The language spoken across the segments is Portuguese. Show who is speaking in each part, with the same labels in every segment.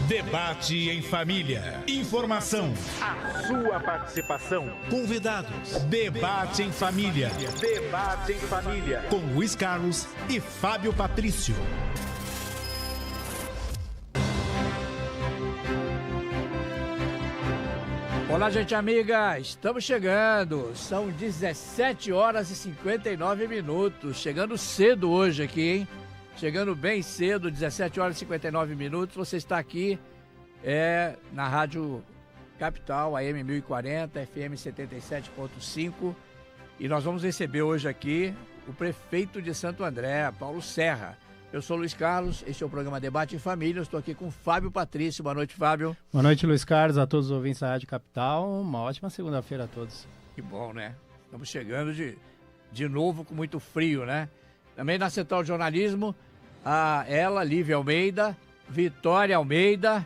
Speaker 1: Debate em família. Informação.
Speaker 2: A sua participação.
Speaker 1: Convidados. Debate em família.
Speaker 2: Debate em família.
Speaker 1: Com Luiz Carlos e Fábio Patrício.
Speaker 3: Olá, gente amiga, estamos chegando, são 17 horas e 59 minutos, chegando cedo hoje aqui, hein? Chegando bem cedo, 17 horas e 59 minutos, você está aqui na Rádio Capital, AM 1040, FM 77.5, e nós vamos receber hoje aqui o prefeito de Santo André, Paulo Serra. Eu sou o Luiz Carlos, este é o programa Debate em Família, eu estou aqui com o Fábio Patrício. Boa noite, Fábio.
Speaker 4: Boa noite, Luiz Carlos, a todos os ouvintes da Rádio Capital. Uma ótima segunda-feira a todos.
Speaker 3: Que bom, né? Estamos chegando de novo com muito frio, né? Também na Central de Jornalismo, ela, Lívia Almeida, Vitória Almeida,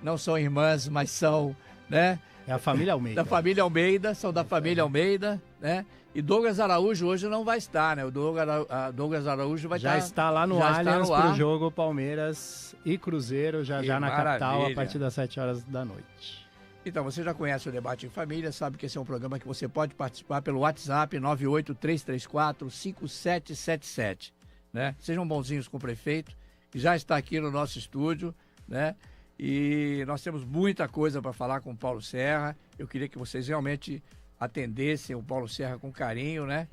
Speaker 3: não são irmãs, mas são, né?
Speaker 4: É a família Almeida.
Speaker 3: Da família Almeida, são da família Almeida, né? E Douglas Araújo hoje não vai estar, né? O Douglas Araújo vai
Speaker 4: já está lá no Allianz para o jogo Palmeiras e Cruzeiro, já na capital, a partir das 7 horas da noite.
Speaker 3: Então, você já conhece o Debate em Família, sabe que esse é um programa que você pode participar pelo WhatsApp 983345777, né? Sejam bonzinhos com o prefeito, que já está aqui no nosso estúdio, né? E nós temos muita coisa para falar com o Paulo Serra. Eu queria que vocês realmente atendessem o Paulo Serra com carinho, né?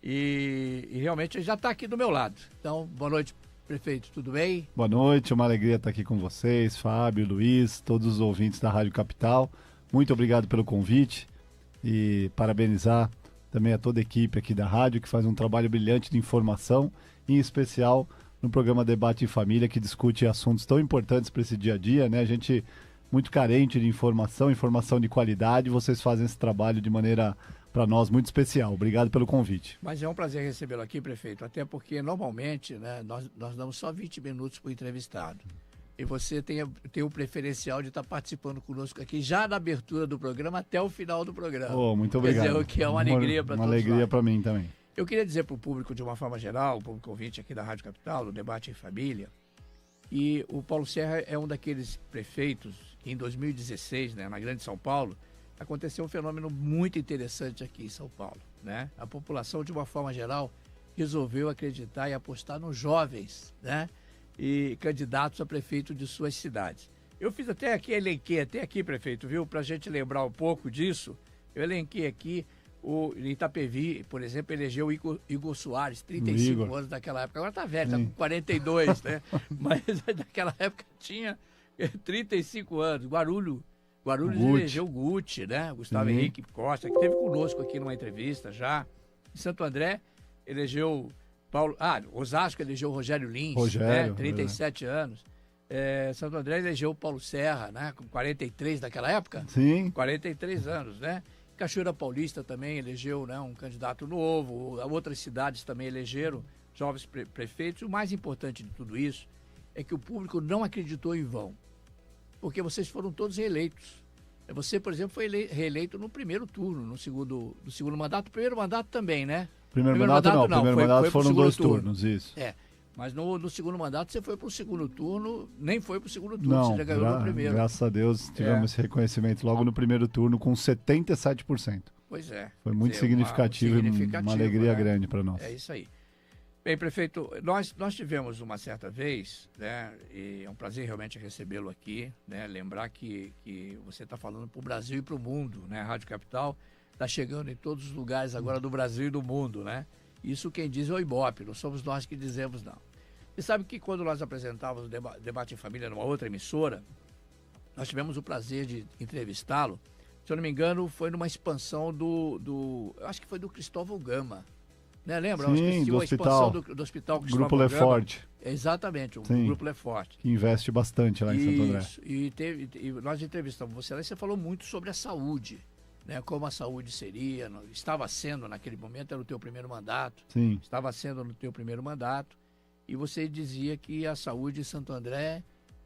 Speaker 3: E realmente ele já está aqui do meu lado. Então, boa noite, prefeito, tudo bem?
Speaker 5: Boa noite, uma alegria estar aqui com vocês, Fábio, Luiz, todos os ouvintes da Rádio Capital. Muito obrigado pelo convite e parabenizar também a toda a equipe aqui da rádio, que faz um trabalho brilhante de informação, em especial no programa Debate em Família, que discute assuntos tão importantes para esse dia a dia, né? A gente muito carente de informação de qualidade. Vocês fazem esse trabalho de maneira, para nós, muito especial. Obrigado pelo convite.
Speaker 3: Mas é um prazer recebê-lo aqui, prefeito, até porque normalmente, né, nós damos só 20 minutos para o entrevistado. E você tem o preferencial de estar participando conosco aqui, já na abertura do programa até o final do programa.
Speaker 5: Oh, muito obrigado.
Speaker 3: Quer dizer, o que é uma alegria para todos nós.
Speaker 5: Uma alegria para mim também.
Speaker 3: Eu queria dizer para o público, de uma forma geral, o público ouvinte aqui da Rádio Capital, do Debate em Família, e o Paulo Serra é um daqueles prefeitos que em 2016, né, na Grande São Paulo, aconteceu um fenômeno muito interessante aqui em São Paulo, né? A população, de uma forma geral, resolveu acreditar e apostar nos jovens, né? E candidatos a prefeito de suas cidades. Eu fiz até aqui, elenquei até aqui, prefeito, viu? Para a gente lembrar um pouco disso, eu elenquei aqui o Itapevi, por exemplo, elegeu o Igor Soares, 35 anos daquela época. Agora tá velho, tá com 42, né? Mas naquela época tinha 35 anos. Guarulhos elegeu o Guti, né? Gustavo Henrique Costa, que esteve conosco aqui numa entrevista já. Em Santo André, elegeu Paulo... Osasco elegeu o Rogério Lins, né? 37 anos. Santo André elegeu o Paulo Serra, né? Com 43 daquela época?
Speaker 5: Sim.
Speaker 3: 43 anos, né? Cachoeira Paulista também elegeu, né, um candidato novo, outras cidades também elegeram jovens prefeitos. O mais importante de tudo isso é que o público não acreditou em vão, porque vocês foram todos reeleitos. Você, por exemplo, foi reeleito no primeiro turno, no segundo mandato. O primeiro mandato também, né?
Speaker 5: Primeiro mandato não. Primeiro mandato foram 2 turnos, isso.
Speaker 3: Mas no segundo mandato você foi para o segundo turno, nem foi para o segundo turno,
Speaker 5: não,
Speaker 3: você já ganhou no primeiro.
Speaker 5: Graças a Deus tivemos esse reconhecimento logo no primeiro turno com 77%.
Speaker 3: Pois é.
Speaker 5: Foi muito significativo e uma alegria grande para nós.
Speaker 3: É isso aí. Bem, prefeito, nós tivemos uma certa vez, né, e é um prazer realmente recebê-lo aqui, né, lembrar que você está falando para o Brasil e para o mundo, né, a Rádio Capital está chegando em todos os lugares agora do Brasil e do mundo, né? Isso quem diz é o Ibope, não somos nós que dizemos não. Você sabe que quando nós apresentávamos o Debate em Família numa outra emissora, nós tivemos o prazer de entrevistá-lo. Se eu não me engano, foi numa expansão eu acho que foi do Cristóvão Gama. Né? Lembra?
Speaker 5: Sim, do hospital.
Speaker 3: Do hospital Cristóvão
Speaker 5: Grupo Lefort.
Speaker 3: Exatamente, o Grupo Lefort.
Speaker 5: Que investe bastante lá em Santo André.
Speaker 3: E nós entrevistamos você lá e você falou muito sobre a saúde. Né, como a saúde seria, estava sendo naquele momento, era o teu primeiro mandato.
Speaker 5: Sim.
Speaker 3: Estava sendo no teu primeiro mandato. E você dizia que a saúde em Santo André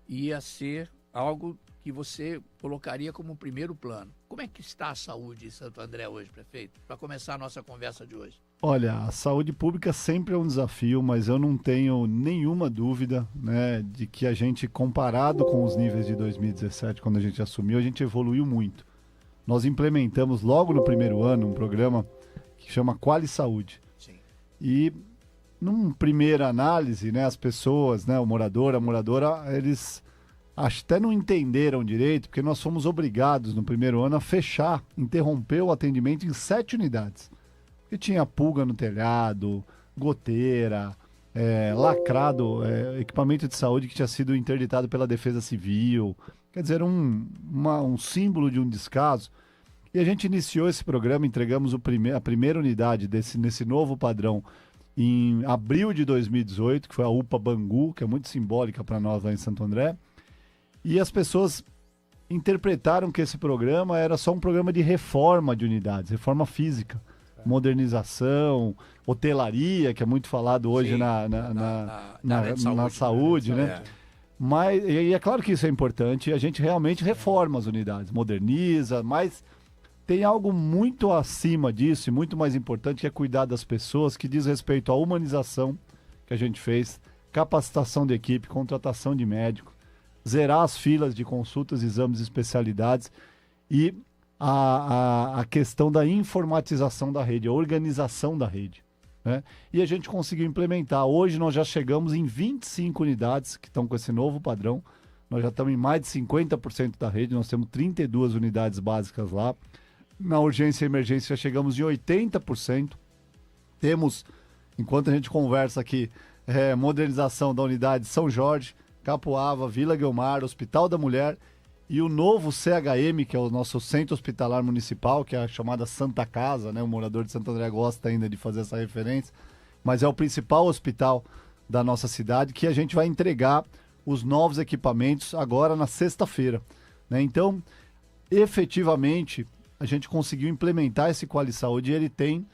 Speaker 3: ia ser algo que você colocaria como primeiro plano. Como é que está a saúde em Santo André hoje, prefeito? Para começar a nossa conversa de hoje.
Speaker 5: Olha, a saúde pública sempre é um desafio, mas eu não tenho nenhuma dúvida, né, de que a gente, comparado com os níveis de 2017, quando a gente assumiu, a gente evoluiu muito. Nós implementamos logo no primeiro ano um programa que chama Quali Saúde.
Speaker 3: Sim.
Speaker 5: E, numa primeira análise, né, as pessoas, né, o morador, a moradora, eles até não entenderam direito, porque nós fomos obrigados no primeiro ano a fechar, interromper o atendimento em 7 unidades. Porque tinha pulga no telhado, goteira, lacrado, equipamento de saúde que tinha sido interditado pela Defesa Civil. Quer dizer, um símbolo de um descaso. E a gente iniciou esse programa, entregamos a primeira unidade nesse novo padrão em abril de 2018, que foi a UPA Bangu, que é muito simbólica para nós lá em Santo André. E as pessoas interpretaram que esse programa era só um programa de reforma de unidades, reforma física, modernização, hotelaria, que é muito falado hoje na saúde, né? Mas, e é claro que isso é importante, a gente realmente reforma as unidades, moderniza, mas tem algo muito acima disso e muito mais importante, que é cuidar das pessoas, que diz respeito à humanização que a gente fez, capacitação de equipe, contratação de médico, zerar as filas de consultas, exames e especialidades e a questão da informatização da rede, a organização da rede, né? E a gente conseguiu implementar. Hoje nós já chegamos em 25 unidades que estão com esse novo padrão. Nós já estamos em mais de 50% da rede, nós temos 32 unidades básicas lá. Na urgência e emergência já chegamos em 80%. Temos, enquanto a gente conversa aqui, modernização da unidade São Jorge, Capoava, Vila Guilmar, Hospital da Mulher e o novo CHM, que é o nosso Centro Hospitalar Municipal, que é a chamada Santa Casa, né? O morador de Santo André gosta ainda de fazer essa referência, mas é o principal hospital da nossa cidade, que a gente vai entregar os novos equipamentos agora na sexta-feira, né? Então, efetivamente, a gente conseguiu implementar esse Quali Saúde e ele tem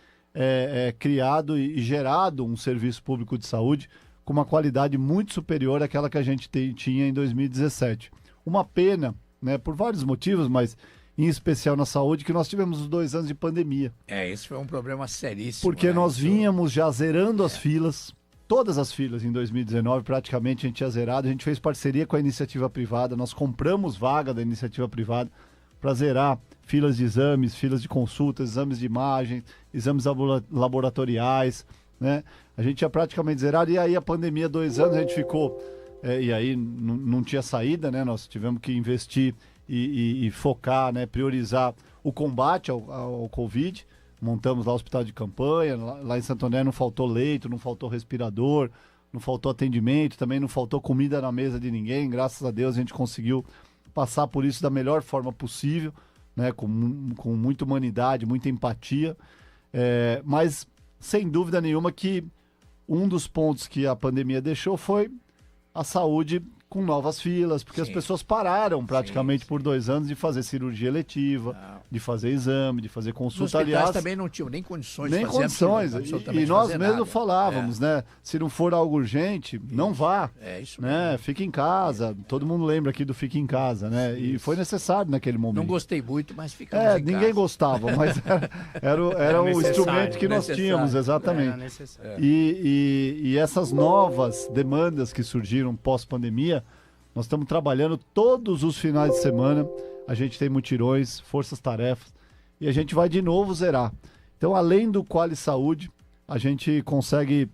Speaker 5: criado e gerado um serviço público de saúde com uma qualidade muito superior àquela que a gente tinha em 2017. Uma pena, né, por vários motivos, mas em especial na saúde, que nós tivemos os 2 anos de pandemia.
Speaker 3: Esse foi um problema seríssimo.
Speaker 5: Porque nós vínhamos já zerando as filas, todas as filas em 2019, praticamente a gente tinha zerado. A gente fez parceria com a iniciativa privada, nós compramos vaga da iniciativa privada para zerar filas de exames, filas de consultas, exames de imagem, exames laboratoriais, né? A gente tinha praticamente zerado, e aí a pandemia, 2 anos, a gente ficou, e aí não tinha saída, né? Nós tivemos que investir e focar, né? Priorizar o combate ao Covid. Montamos lá o hospital de campanha, lá em Santo André não faltou leito, não faltou respirador, não faltou atendimento, também não faltou comida na mesa de ninguém. Graças a Deus a gente conseguiu passar por isso da melhor forma possível, né? Com muita humanidade, muita empatia, mas sem dúvida nenhuma que um dos pontos que a pandemia deixou foi a saúde com novas filas, porque as pessoas pararam praticamente por 2 anos de fazer cirurgia eletiva, de fazer exame, de fazer consulta.
Speaker 3: Aliás, também não tinham nem condições
Speaker 5: de fazer e nós mesmos falávamos, né? Se não for algo urgente, não vá.
Speaker 3: Isso
Speaker 5: né? Fique em casa. Todo mundo lembra aqui do fique em casa, né? E foi necessário naquele momento.
Speaker 3: Não gostei muito, mas ficamos em
Speaker 5: ninguém
Speaker 3: casa.
Speaker 5: gostava, mas era o instrumento que nós tínhamos, exatamente. E essas novas demandas que surgiram pós-pandemia, nós estamos trabalhando todos os finais de semana, a gente tem mutirões, forças-tarefas, e a gente vai de novo zerar. Então, além do Quali Saúde, a gente consegue,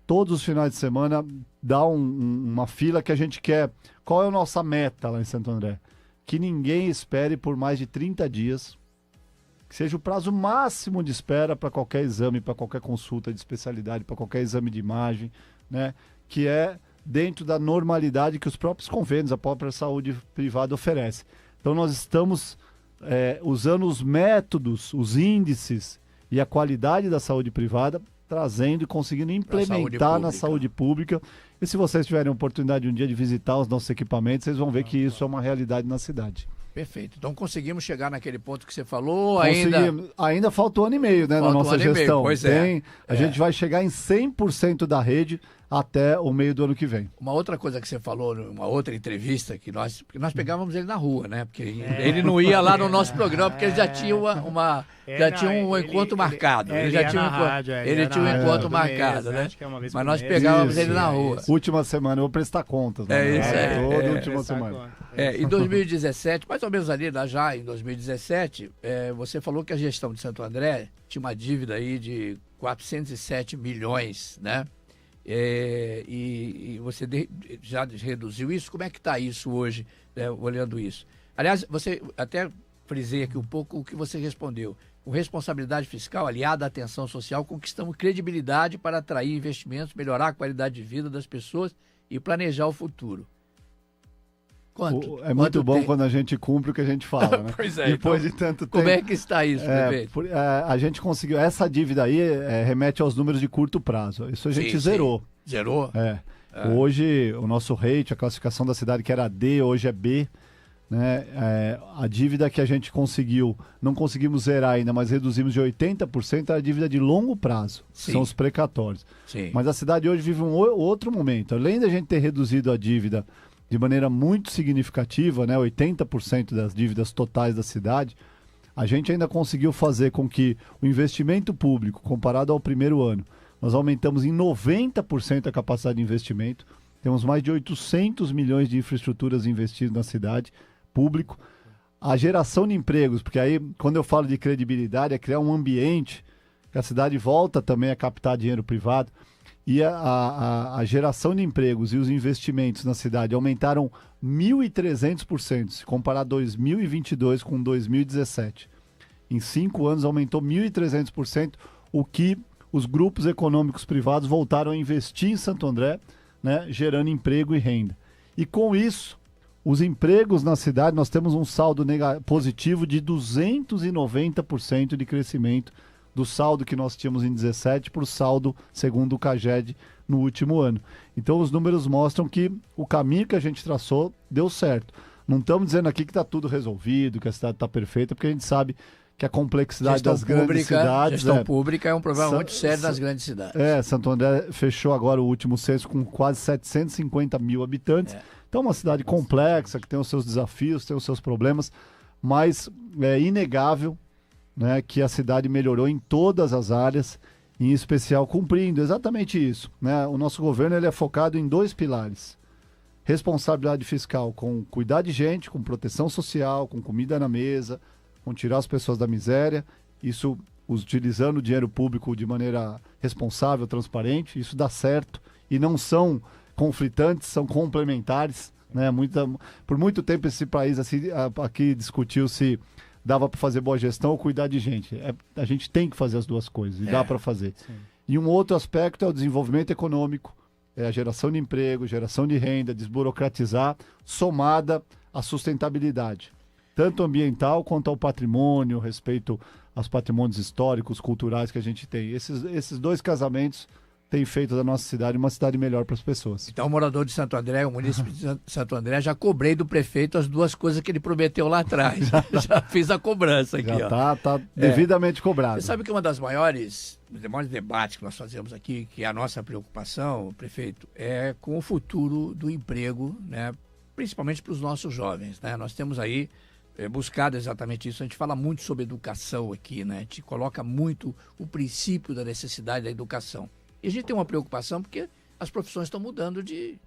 Speaker 5: todos os finais de semana, dar uma fila que a gente quer. Qual é a nossa meta lá em Santo André? Que ninguém espere por mais de 30 dias, que seja o prazo máximo de espera para qualquer exame, para qualquer consulta de especialidade, para qualquer exame de imagem, né? Que é dentro da normalidade que os próprios convênios, a própria saúde privada oferece. Então nós estamos usando os métodos, os índices e a qualidade da saúde privada, trazendo e conseguindo implementar na saúde pública. E se vocês tiverem a oportunidade um dia de visitar os nossos equipamentos, vocês vão ver que isso é uma realidade na cidade.
Speaker 3: Perfeito. Então conseguimos chegar naquele ponto que você falou.
Speaker 5: Ainda falta 1 ano e meio, né, na nossa gestão.
Speaker 3: Pois
Speaker 5: a gente vai chegar em 100% da rede até o meio do ano que vem.
Speaker 3: Uma outra coisa que você falou numa outra entrevista, porque nós pegávamos ele na rua, né? Porque ele não ia lá no nosso programa, porque ele já tinha um encontro marcado. Ele já tinha um encontro marcado, né? Mas nós pegávamos ele na rua.
Speaker 5: Última semana, eu vou prestar contas. Né? Toda última semana.
Speaker 3: Em 2017, mais ou menos ali, já em 2017, você falou que a gestão de Santo André tinha uma dívida aí de 407 milhões, né? E você já reduziu isso? Como é que está isso hoje, né, olhando isso? Aliás, você até frisei aqui um pouco o que você respondeu. Com responsabilidade fiscal aliada à atenção social, conquistamos credibilidade para atrair investimentos, melhorar a qualidade de vida das pessoas e planejar o futuro.
Speaker 5: É muito bom quando a gente cumpre o que a gente fala, né?
Speaker 3: Pois é.
Speaker 5: Depois de tanto tempo.
Speaker 3: Como é que está isso, prefeito?
Speaker 5: A gente conseguiu. Essa dívida aí remete aos números de curto prazo. Isso a gente zerou.
Speaker 3: Zerou?
Speaker 5: Hoje, o nosso rate, a classificação da cidade, que era D, hoje é B. Né? A dívida que a gente conseguiu, não conseguimos zerar ainda, mas reduzimos de 80%, é a dívida de longo prazo. São os precatórios.
Speaker 3: Sim.
Speaker 5: Mas a cidade hoje vive um outro momento. Além da gente ter reduzido a dívida de maneira muito significativa, né, 80% das dívidas totais da cidade, a gente ainda conseguiu fazer com que o investimento público, comparado ao primeiro ano, nós aumentamos em 90% a capacidade de investimento, temos mais de 800 milhões de infraestruturas investidas na cidade, público. A geração de empregos, porque aí, quando eu falo de credibilidade, é criar um ambiente que a cidade volta também a captar dinheiro privado. E a geração de empregos e os investimentos na cidade aumentaram 1.300%, se comparar 2022 com 2017. Em 5 anos aumentou 1.300%, o que os grupos econômicos privados voltaram a investir em Santo André, né, gerando emprego e renda. E com isso, os empregos na cidade, nós temos um saldo positivo de 290% de crescimento do saldo que nós tínhamos em 17 para o saldo, segundo o CAGED, no último ano. Então, os números mostram que o caminho que a gente traçou deu certo. Não estamos dizendo aqui que está tudo resolvido, que a cidade está perfeita, porque a gente sabe que a complexidade das grandes cidades...
Speaker 3: Gestão pública é um problema muito sério nas grandes cidades.
Speaker 5: Santo André fechou agora o último censo com quase 750 mil habitantes. Então, é uma cidade complexa, que tem os seus desafios, tem os seus problemas, mas é inegável, né, que a cidade melhorou em todas as áreas, em especial cumprindo exatamente isso. Né? O nosso governo ele é focado em 2 pilares. Responsabilidade fiscal, com cuidar de gente, com proteção social, com comida na mesa, com tirar as pessoas da miséria, isso utilizando o dinheiro público de maneira responsável, transparente, isso dá certo, e não são conflitantes, são complementares. Né? Por muito tempo esse país aqui discutiu se dava para fazer boa gestão ou cuidar de gente. A gente tem que fazer as duas coisas, e dá para fazer. Sim. E um outro aspecto é o desenvolvimento econômico, é a geração de emprego, geração de renda, desburocratizar, somada à sustentabilidade, tanto ambiental quanto ao patrimônio, respeito aos patrimônios históricos, culturais que a gente tem. Esses 2 casamentos tem feito da nossa cidade uma cidade melhor para as pessoas.
Speaker 3: Então, o morador de Santo André, o município de Santo André, já cobrei do prefeito as 2 coisas que ele prometeu lá atrás. Já fiz a cobrança aqui.
Speaker 5: Já está devidamente cobrado.
Speaker 3: Você sabe que uma das maiores debates que nós fazemos aqui, que é a nossa preocupação, prefeito, é com o futuro do emprego, né, principalmente para os nossos jovens. Né? Nós temos aí buscado exatamente isso. A gente fala muito sobre educação aqui, né? A gente coloca muito o princípio da necessidade da educação. E a gente tem uma preocupação porque as profissões estão mudando de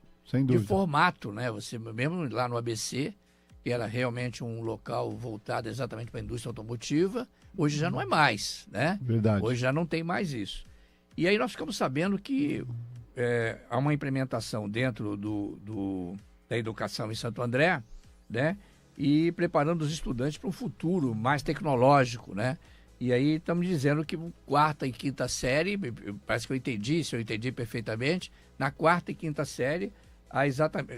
Speaker 3: formato, né? Você mesmo lá no ABC, que era realmente um local voltado exatamente para a indústria automotiva, hoje já não é mais, né?
Speaker 5: Verdade.
Speaker 3: Hoje já não tem mais isso. E aí nós ficamos sabendo que há uma implementação dentro da educação em Santo André, né? E preparando os estudantes para um futuro mais tecnológico, né? E aí estamos dizendo que 4ª e 5ª série, parece que eu entendi, se eu entendi perfeitamente, na 4ª e 5ª série,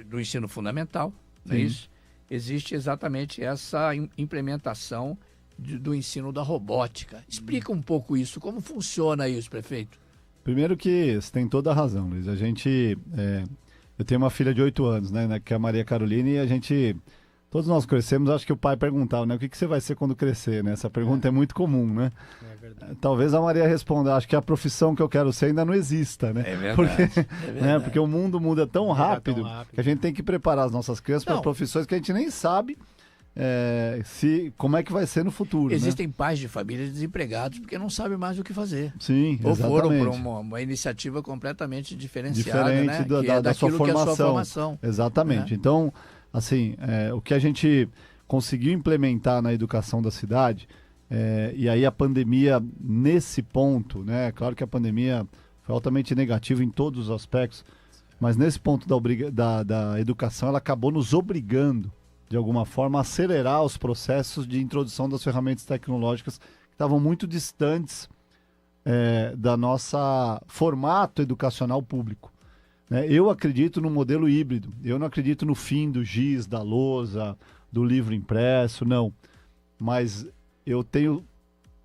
Speaker 3: do ensino fundamental, não é isso? Existe exatamente essa implementação do ensino da robótica. Explica um pouco isso, como funciona isso, prefeito?
Speaker 5: Primeiro que você tem toda a razão, Luiz. Eu tenho uma filha de 8 anos, né, que é a Maria Carolina, e a gente Todos nós crescemos, acho que o pai perguntava, né? O que você vai ser quando crescer, né? Essa pergunta é muito comum, né?
Speaker 4: É verdade.
Speaker 5: Talvez a Maria responda, acho que a profissão que eu quero ser ainda não exista, né?
Speaker 3: É verdade.
Speaker 5: Porque, né? Porque o mundo muda tão rápido que a gente tem que preparar as nossas crianças para profissões que a gente nem sabe como é que vai ser no futuro.
Speaker 3: Existem pais de família desempregados porque não sabem mais o que fazer.
Speaker 5: Sim,
Speaker 3: ou
Speaker 5: exatamente.
Speaker 3: foram para uma iniciativa completamente diferenciada,
Speaker 5: diferente
Speaker 3: né?
Speaker 5: da sua formação.
Speaker 3: Que é a sua formação.
Speaker 5: Exatamente. Então, assim, o que a gente conseguiu implementar na educação da cidade, e aí a pandemia, nesse ponto, né? Claro que a pandemia foi altamente negativa em todos os aspectos, mas nesse ponto da educação, ela acabou nos obrigando, de alguma forma, a acelerar os processos de introdução das ferramentas tecnológicas que estavam muito distantes da nossa formato educacional público. Eu acredito no modelo híbrido, eu não acredito no fim do giz, da lousa, do livro impresso, não. Mas eu tenho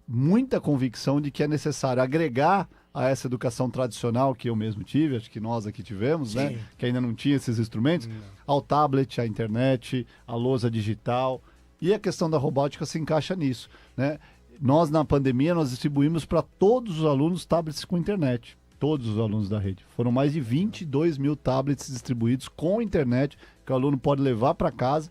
Speaker 5: muita convicção de que é necessário agregar a essa educação tradicional que eu mesmo tive, acho que nós aqui tivemos, né? Que ainda não tinha esses instrumentos, ao tablet, à internet, à lousa digital. E a questão da robótica se encaixa nisso, né? Nós, na pandemia, nós distribuímos para todos os alunos tablets com internet. Todos os alunos da rede. Foram mais de 22 mil tablets distribuídos com internet, que o aluno pode levar para casa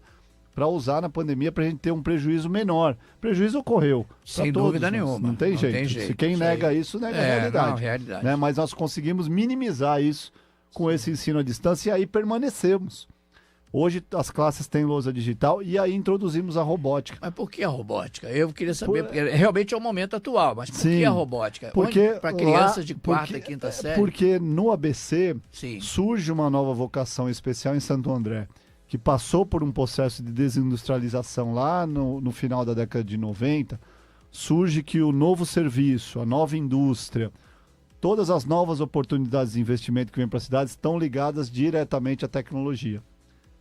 Speaker 5: para usar na pandemia, para a gente ter um prejuízo menor. Prejuízo ocorreu.
Speaker 3: Sem dúvida nenhuma.
Speaker 5: Não tem jeito. Se quem nega isso, nega a realidade.
Speaker 3: Não, realidade.
Speaker 5: Né? Mas nós conseguimos minimizar isso com esse ensino à distância e aí permanecemos. Hoje as classes têm lousa digital e aí introduzimos a robótica.
Speaker 3: Mas por que a robótica? Eu queria saber, porque realmente é o momento atual, mas por que a robótica? Para crianças de quarta e quinta série?
Speaker 5: Porque no ABC surge uma nova vocação especial em Santo André, que passou por um processo de desindustrialização lá no final da década de 90, surge que o novo serviço, a nova indústria, todas as novas oportunidades de investimento que vêm para a cidade estão ligadas diretamente à tecnologia.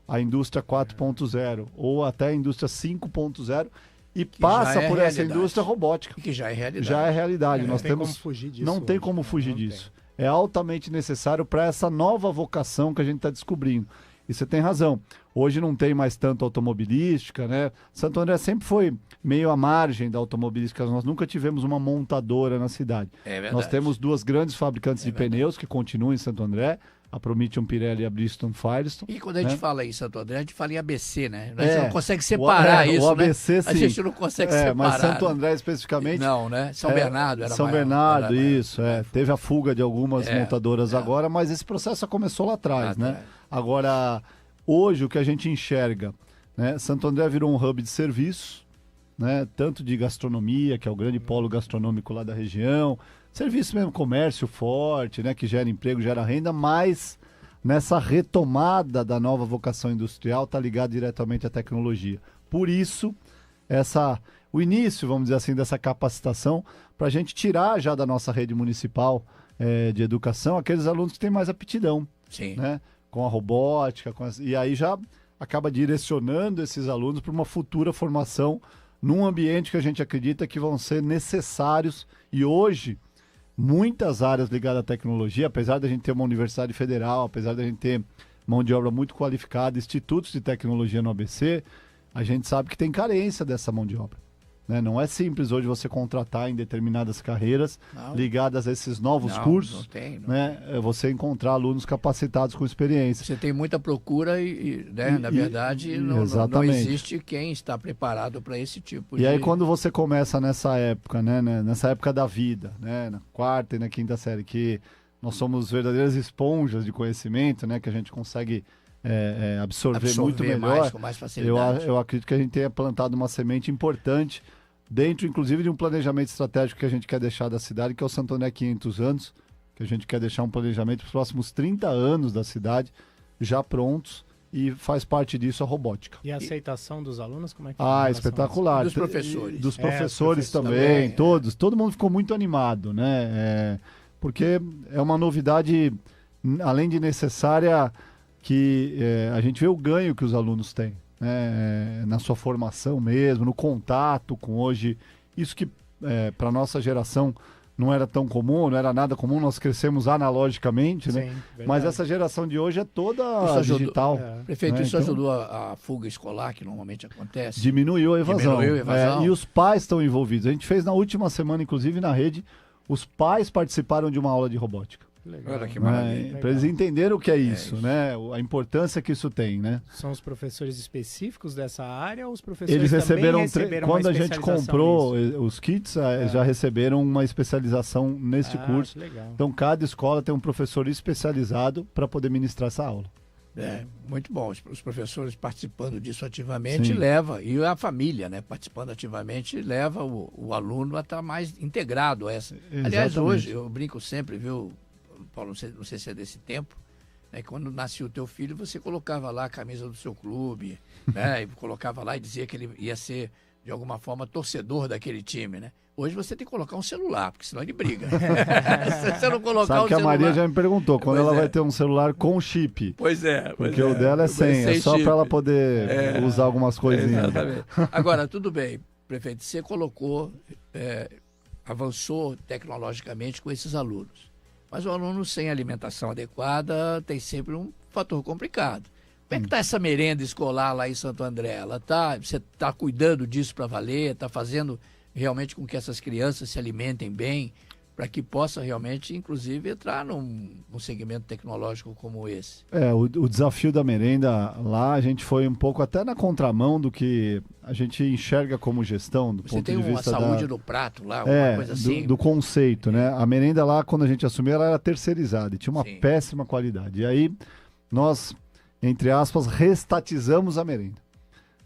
Speaker 5: A indústria 4.0 ou até a indústria 5.0 e passa por essa indústria robótica.
Speaker 3: Que já é realidade.
Speaker 5: Já é realidade.
Speaker 4: Não tem como fugir disso.
Speaker 5: Não tem como fugir disso. É altamente necessário para essa nova vocação que a gente está descobrindo. E você tem razão. Hoje não tem mais tanto automobilística, né? Santo André sempre foi meio à margem da automobilística. Nós nunca tivemos uma montadora na cidade.
Speaker 3: É verdade.
Speaker 5: Nós temos duas grandes fabricantes de pneus que continuam em Santo André, a Prometheum Pirelli e a Bridgestone Firestone.
Speaker 3: E quando a gente fala em Santo André, a gente fala em ABC, né? A gente não consegue separar isso,
Speaker 5: o ABC,
Speaker 3: né?
Speaker 5: Sim.
Speaker 3: A gente não consegue separar.
Speaker 5: Mas Santo André especificamente...
Speaker 3: Não, né? São Bernardo era
Speaker 5: São
Speaker 3: maior,
Speaker 5: Bernardo, isso. Teve a fuga de algumas montadoras agora, mas esse processo começou lá atrás, né? Agora, hoje o que a gente enxerga, né? Santo André virou um hub de serviço, né? Tanto de gastronomia, que é o grande polo gastronômico lá da região, serviço mesmo, comércio forte, né? Que gera emprego, gera renda, mas nessa retomada da nova vocação industrial está ligado diretamente à tecnologia. Por isso, o início, vamos dizer assim, dessa capacitação, para a gente tirar já da nossa rede municipal de educação aqueles alunos que têm mais aptidão, né? Com a robótica, e aí já acaba direcionando esses alunos para uma futura formação num ambiente que a gente acredita que vão ser necessários. E hoje, muitas áreas ligadas à tecnologia, apesar da gente ter uma universidade federal, apesar da gente ter mão de obra muito qualificada, institutos de tecnologia no ABC, a gente sabe que tem carência dessa mão de obra. Né? Não é simples hoje você contratar em determinadas carreiras ligadas a esses novos cursos,
Speaker 3: não tem.
Speaker 5: Você encontrar alunos capacitados com experiência.
Speaker 3: Você tem muita procura na verdade, não existe quem está preparado para esse tipo de...
Speaker 5: E aí quando você começa nessa época, né? Nessa época da vida, né? Na quarta e na quinta série, que nós somos verdadeiras esponjas de conhecimento, né? Que a gente consegue absorver muito melhor,
Speaker 3: com mais facilidade.
Speaker 5: Eu acredito que a gente tenha plantado uma semente importante dentro, inclusive, de um planejamento estratégico que a gente quer deixar da cidade, que é o Santo André 500 anos, que a gente quer deixar um planejamento para os próximos 30 anos da cidade, já prontos, e faz parte disso a robótica.
Speaker 4: E a aceitação dos alunos, como é que é?
Speaker 5: Espetacular.
Speaker 3: Dos professores.
Speaker 5: Dos professores também, todos. Todo mundo ficou muito animado, né? Porque é uma novidade, além de necessária, que a gente vê o ganho que os alunos têm, né? Na sua formação mesmo, no contato com hoje. Isso que para a nossa geração não era tão comum, não era nada comum, nós crescemos analogicamente,
Speaker 4: Sim,
Speaker 5: né?
Speaker 4: verdade.
Speaker 5: Mas essa geração de hoje é toda digital.
Speaker 3: Prefeito,
Speaker 5: né?
Speaker 3: isso
Speaker 5: Então,
Speaker 3: ajudou a fuga escolar, que normalmente acontece?
Speaker 5: Diminuiu a evasão.
Speaker 3: evasão.
Speaker 5: E os pais estão envolvidos. A gente fez na última semana, inclusive, na rede, os pais participaram de uma aula de robótica.
Speaker 4: Legal.
Speaker 3: Olha que maravilha.
Speaker 5: Para eles entenderem o que é isso, né? A importância que isso tem, né?
Speaker 4: São os professores específicos dessa área ou os professores
Speaker 5: Eles receberam,
Speaker 4: receberam
Speaker 5: quando
Speaker 4: uma
Speaker 5: a gente
Speaker 4: especialização
Speaker 5: comprou
Speaker 4: nisso?
Speaker 5: os kits, já receberam uma especialização neste curso.
Speaker 4: Legal.
Speaker 5: Então, cada escola tem um professor especializado para poder ministrar essa aula.
Speaker 3: Muito bom. Os professores participando disso ativamente
Speaker 5: Sim.
Speaker 3: leva, e a família, né, participando ativamente, leva o aluno a estar mais integrado a essa. Aliás, hoje, eu brinco sempre, viu, Paulo, não sei se é desse tempo, né, quando nascia o teu filho, você colocava lá a camisa do seu clube, né, e colocava lá e dizia que ele ia ser, de alguma forma, torcedor daquele time, né? Hoje você tem que colocar um celular, porque senão ele briga. Se você não colocar
Speaker 5: Sabe
Speaker 3: um
Speaker 5: que a
Speaker 3: celular...
Speaker 5: Maria já me perguntou, quando
Speaker 3: Pois
Speaker 5: ela
Speaker 3: é.
Speaker 5: vai ter um celular com chip.
Speaker 3: Pois é.
Speaker 5: Porque o dela é sem, é só
Speaker 3: chip.
Speaker 5: para ela poder usar algumas coisinhas.
Speaker 3: Exatamente. Agora, tudo bem, prefeito, você colocou, avançou tecnologicamente com esses alunos. Mas o aluno sem alimentação adequada tem sempre um fator complicado. Como é que está essa merenda escolar lá em Santo André? Você está cuidando disso para valer? Está fazendo realmente com que essas crianças se alimentem bem, para que possa realmente, inclusive, entrar num segmento tecnológico como esse?
Speaker 5: O desafio da merenda lá, a gente foi um pouco até na contramão do que a gente enxerga como gestão, do
Speaker 3: Você
Speaker 5: ponto
Speaker 3: tem
Speaker 5: de
Speaker 3: uma
Speaker 5: vista
Speaker 3: saúde do prato lá, uma coisa assim?
Speaker 5: do conceito, né? A merenda lá, quando a gente assumiu, ela era terceirizada e tinha uma péssima qualidade. E aí, nós, entre aspas, restatizamos a merenda.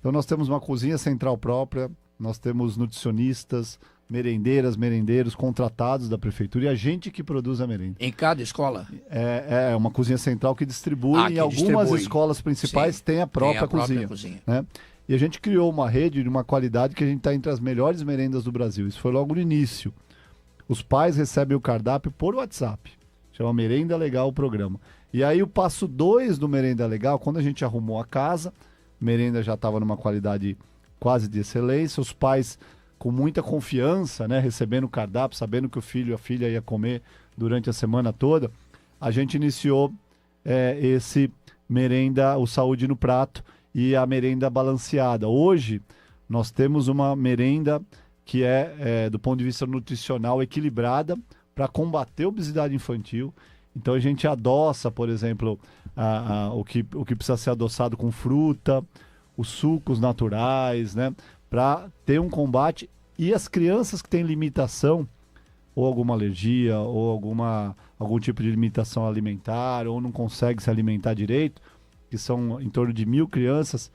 Speaker 5: Então, nós temos uma cozinha central própria, nós temos nutricionistas, merendeiras, merendeiros contratados da prefeitura e a gente que produz a merenda.
Speaker 3: Em cada escola?
Speaker 5: É uma cozinha central que distribui. Em algumas escolas principais tem a própria cozinha. Né? E a gente criou uma rede de uma qualidade que a gente está entre as melhores merendas do Brasil. Isso foi logo no início. Os pais recebem o cardápio por WhatsApp. Chama Merenda Legal o programa. E aí o passo 2 do Merenda Legal, quando a gente arrumou a casa, a merenda já estava numa qualidade quase de excelência, os pais com muita confiança, né, recebendo o cardápio, sabendo que o filho e a filha ia comer durante a semana toda, a gente iniciou esse merenda, o Saúde no Prato e a merenda balanceada. Hoje, nós temos uma merenda que do ponto de vista nutricional, equilibrada para combater a obesidade infantil. Então, a gente adoça, por exemplo, o que precisa ser adoçado com fruta, os sucos naturais, né? Para ter um combate. E as crianças que têm limitação, ou alguma alergia, ou algum tipo de limitação alimentar, ou não consegue se alimentar direito, que são em torno de 1.000 crianças,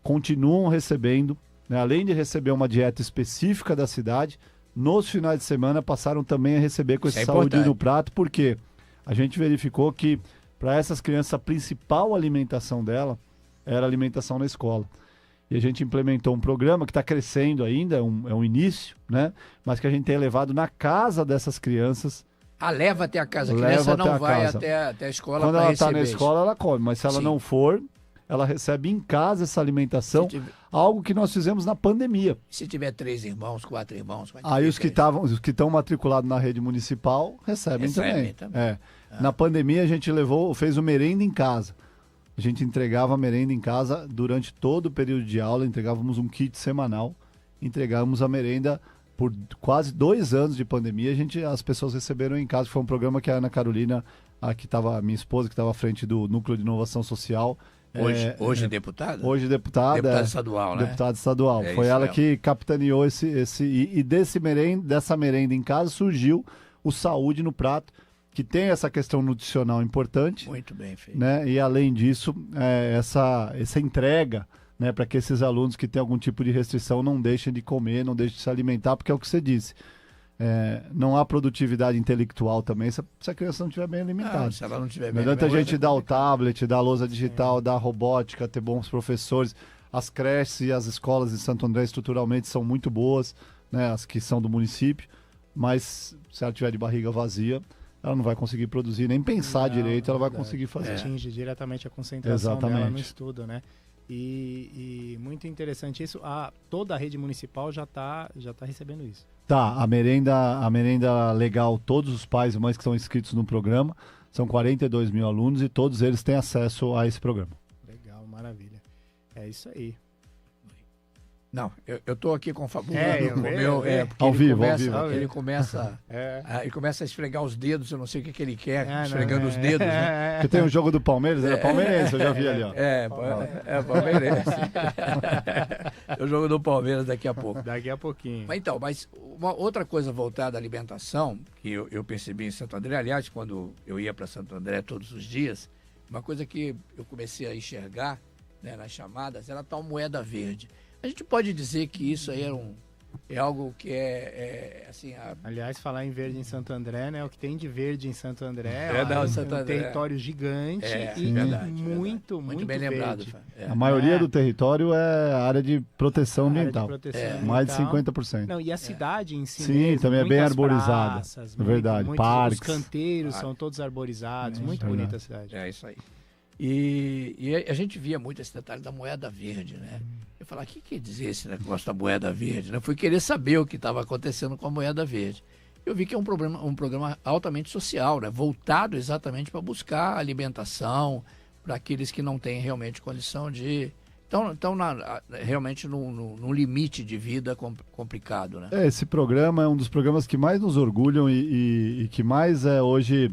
Speaker 5: continuam recebendo, né? Além de receber uma dieta específica da cidade, nos finais de semana passaram também a receber com esse Saúde no Prato, porque a gente verificou que para essas crianças a principal alimentação dela era a alimentação na escola. E a gente implementou um programa que está crescendo ainda, é um início, né? Mas que a gente tem levado na casa dessas crianças.
Speaker 3: Leva até a casa. A criança não vai até a escola para receber.
Speaker 5: Quando ela está na escola, ela come. Mas se ela não for, ela recebe em casa essa alimentação, algo que nós fizemos na pandemia.
Speaker 3: Se tiver 3 irmãos, 4 irmãos...
Speaker 5: Aí os que estão matriculados na rede municipal recebem também. Na pandemia a gente fez o merenda em casa. A gente entregava a merenda em casa durante todo o período de aula, entregávamos um kit semanal, entregávamos a merenda por quase 2 anos de pandemia, as pessoas receberam em casa. Foi um programa que a Ana Carolina, minha esposa, que estava à frente do Núcleo de Inovação Social.
Speaker 3: Hoje deputada?
Speaker 5: Hoje deputada.
Speaker 3: Deputada estadual, né?
Speaker 5: Deputada estadual. Foi ela que capitaneou dessa merenda em casa surgiu o Saúde no Prato, que tem essa questão nutricional importante.
Speaker 3: Muito bem feito.
Speaker 5: Né? E além disso, essa entrega, né, para que esses alunos que têm algum tipo de restrição não deixem de comer, não deixem de se alimentar, porque é o que você disse. Não há produtividade intelectual também se a criança não estiver bem alimentada.
Speaker 3: Se ela não estiver bem
Speaker 5: alimentada. Não adianta a gente dar o tablet, dar a lousa digital, dar a robótica, ter bons professores. As creches e as escolas de Santo André estruturalmente são muito boas, né, as que são do município, mas se ela tiver de barriga vazia, ela não vai conseguir produzir, nem pensar direito, ela vai conseguir fazer.
Speaker 4: Atinge diretamente a concentração dela no estudo, né? E muito interessante isso. Toda a rede municipal já tá recebendo isso.
Speaker 5: Tá, a merenda legal, todos os pais e mães que estão inscritos no programa, são 42 mil alunos e todos eles têm acesso a esse programa.
Speaker 4: Legal, maravilha. É isso aí.
Speaker 3: Não, eu tô aqui confabulando
Speaker 5: ao vivo.
Speaker 3: Ele começa a esfregar os dedos, eu não sei o que ele quer, esfregando os dedos, né?
Speaker 5: Porque tem um jogo do Palmeiras, era palmeirense, eu já vi ali, ó.
Speaker 3: Palmeirense. O jogo do Palmeiras daqui a pouco.
Speaker 4: Daqui a pouquinho.
Speaker 3: Mas uma outra coisa voltada à alimentação, que eu percebi em Santo André, aliás, quando eu ia para Santo André todos os dias, uma coisa que eu comecei a enxergar, né, nas chamadas, era a tal moeda verde. A gente pode dizer que isso aí é algo que assim...
Speaker 4: Aliás, falar em verde em Santo André, né? O que tem de verde em Santo André
Speaker 3: Santo André.
Speaker 4: Território gigante e muito
Speaker 3: bem
Speaker 4: verde.
Speaker 3: lembrado.
Speaker 5: A maioria do território é área de proteção ambiental. Mais de 50%.
Speaker 4: Não, e a cidade em si
Speaker 5: Sim,
Speaker 4: mesmo,
Speaker 5: também é bem arborizada.
Speaker 4: Praças,
Speaker 5: é verdade, parques.
Speaker 4: Os canteiros são todos arborizados. Muito bonita a cidade.
Speaker 3: É isso aí. E a gente via muito esse detalhe da moeda verde, né? Eu falava, o que quer dizer esse negócio da moeda verde? Eu fui querer saber o que estava acontecendo com a moeda verde. Eu vi que é um programa altamente social, né? Voltado exatamente para buscar alimentação para aqueles que não têm realmente condição de... Estão realmente num limite de vida complicado, né?
Speaker 5: Esse programa é um dos programas que mais nos orgulham e que mais é hoje...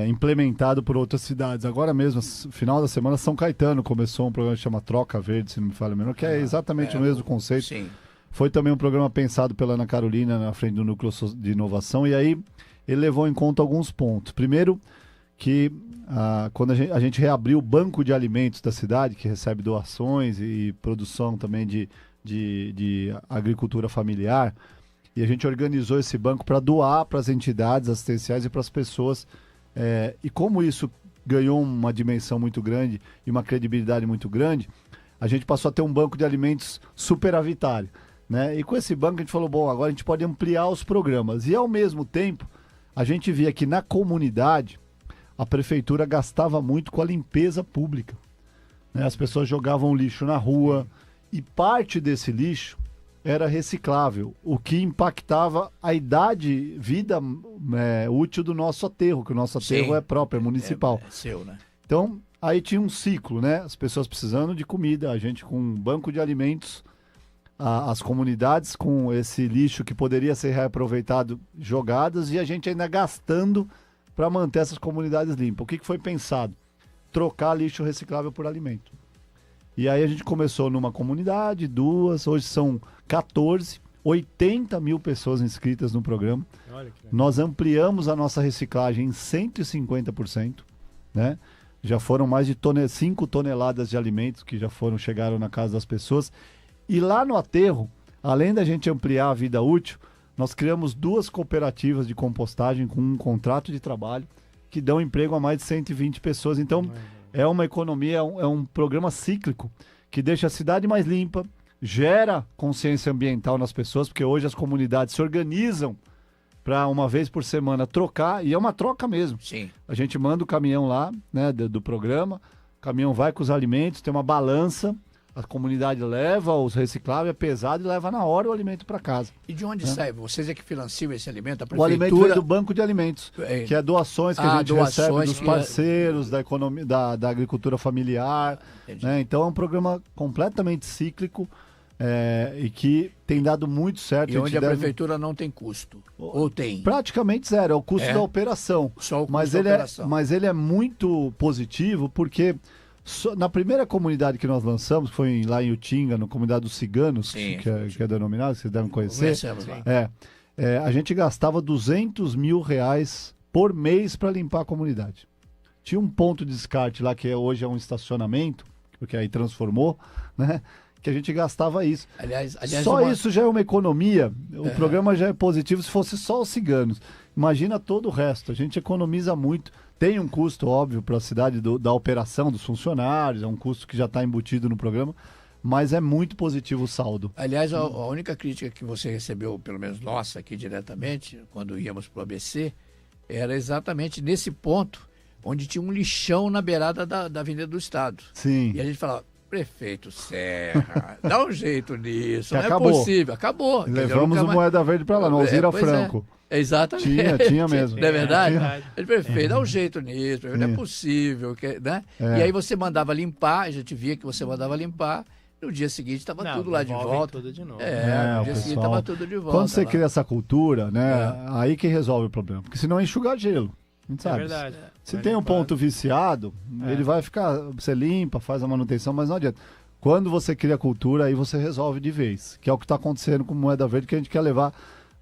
Speaker 5: implementado por outras cidades. Agora mesmo, no final da semana, São Caetano começou um programa que chama Troca Verde, se não me falha menos, que é exatamente o mesmo conceito.
Speaker 3: Sim.
Speaker 5: Foi também um programa pensado pela Ana Carolina na frente do Núcleo de Inovação, e aí ele levou em conta alguns pontos. Primeiro, que quando a gente reabriu o banco de alimentos da cidade, que recebe doações e produção também de agricultura familiar, e a gente organizou esse banco para doar para as entidades assistenciais e para as pessoas. E como isso ganhou uma dimensão muito grande e uma credibilidade muito grande, a gente passou a ter um banco de alimentos superavitário, né? E com esse banco a gente falou, bom, agora a gente pode ampliar os programas. E ao mesmo tempo, a gente via que na comunidade a prefeitura gastava muito com a limpeza pública, né? As pessoas jogavam lixo na rua e parte desse lixo era reciclável, o que impactava a vida útil do nosso aterro, que o nosso aterro é próprio, é municipal.
Speaker 3: É seu, né?
Speaker 5: Então, aí tinha um ciclo, né? As pessoas precisando de comida, a gente com um banco de alimentos, as comunidades com esse lixo que poderia ser reaproveitado, jogadas, e a gente ainda gastando para manter essas comunidades limpas. O que foi pensado? Trocar lixo reciclável por alimento. E aí a gente começou numa comunidade, 2, hoje são 14, 80 mil pessoas inscritas no programa.
Speaker 4: Olha que legal.
Speaker 5: Nós ampliamos a nossa reciclagem em 150%, né? Já foram mais de 5 toneladas de alimentos que chegaram na casa das pessoas. E lá no aterro, além da gente ampliar a vida útil, nós criamos 2 cooperativas de compostagem com um contrato de trabalho que dão emprego a mais de 120 pessoas. Então, é uma economia, é um programa cíclico que deixa a cidade mais limpa, gera consciência ambiental nas pessoas, porque hoje as comunidades se organizam para uma vez por semana trocar, e é uma troca mesmo.
Speaker 3: Sim.
Speaker 5: A gente manda o caminhão lá, né, do programa, o caminhão vai com os alimentos, tem uma balança, a comunidade leva os recicláveis, é pesado, e leva na hora o alimento para casa.
Speaker 3: E de onde sai? Vocês é que financiam esse alimento? A
Speaker 5: prefeitura... O alimento vem do Banco de Alimentos, que é doações que a gente recebe dos parceiros, da economia, da agricultura familiar. Né? Então é um programa completamente cíclico e que tem dado muito certo.
Speaker 3: E onde a prefeitura não tem custo? Ou tem?
Speaker 5: Praticamente zero, é o custo da operação.
Speaker 3: Só o custo da operação.
Speaker 5: Mas ele é muito positivo porque... Na primeira comunidade que nós lançamos, que foi lá em Utinga, na comunidade dos ciganos, que é denominado, que vocês devem conhecer, a gente gastava R$200 mil por mês para limpar a comunidade. Tinha um ponto de descarte lá, que hoje é um estacionamento, porque aí transformou, né? Que a gente gastava isso.
Speaker 3: Aliás,
Speaker 5: isso já é uma economia, o programa já é positivo se fosse só os ciganos. Imagina todo o resto, a gente economiza muito. Tem um custo, óbvio, para a cidade da operação dos funcionários, é um custo que já está embutido no programa, mas é muito positivo o saldo.
Speaker 3: Aliás, a única crítica que você recebeu, pelo menos nossa aqui diretamente, quando íamos para o ABC, era exatamente nesse ponto, onde tinha um lixão na beirada da Avenida do Estado.
Speaker 5: Sim.
Speaker 3: E a gente falava, Prefeito Serra, dá um jeito nisso, não
Speaker 5: acabou.
Speaker 3: É possível. Acabou.
Speaker 5: Levamos o Moeda Verde para lá, no Alzira Franco.
Speaker 3: Exatamente.
Speaker 5: Tinha mesmo.
Speaker 3: Não é verdade? Ele, prefeito, dá um jeito nisso, não é possível. Né? E aí você mandava limpar, a gente via que você mandava limpar, no dia seguinte estava tudo lá de volta.
Speaker 4: Tudo de novo.
Speaker 3: No dia seguinte estava tudo de volta.
Speaker 5: Quando você cria essa cultura, né, aí que resolve o problema. Porque senão é enxugar gelo. A gente sabe.
Speaker 4: É verdade.
Speaker 5: Se tem um ponto viciado, ele vai ficar, você limpa, faz a manutenção, mas não adianta. Quando você cria a cultura, aí você resolve de vez. Que é o que está acontecendo com o Moeda Verde, que a gente quer levar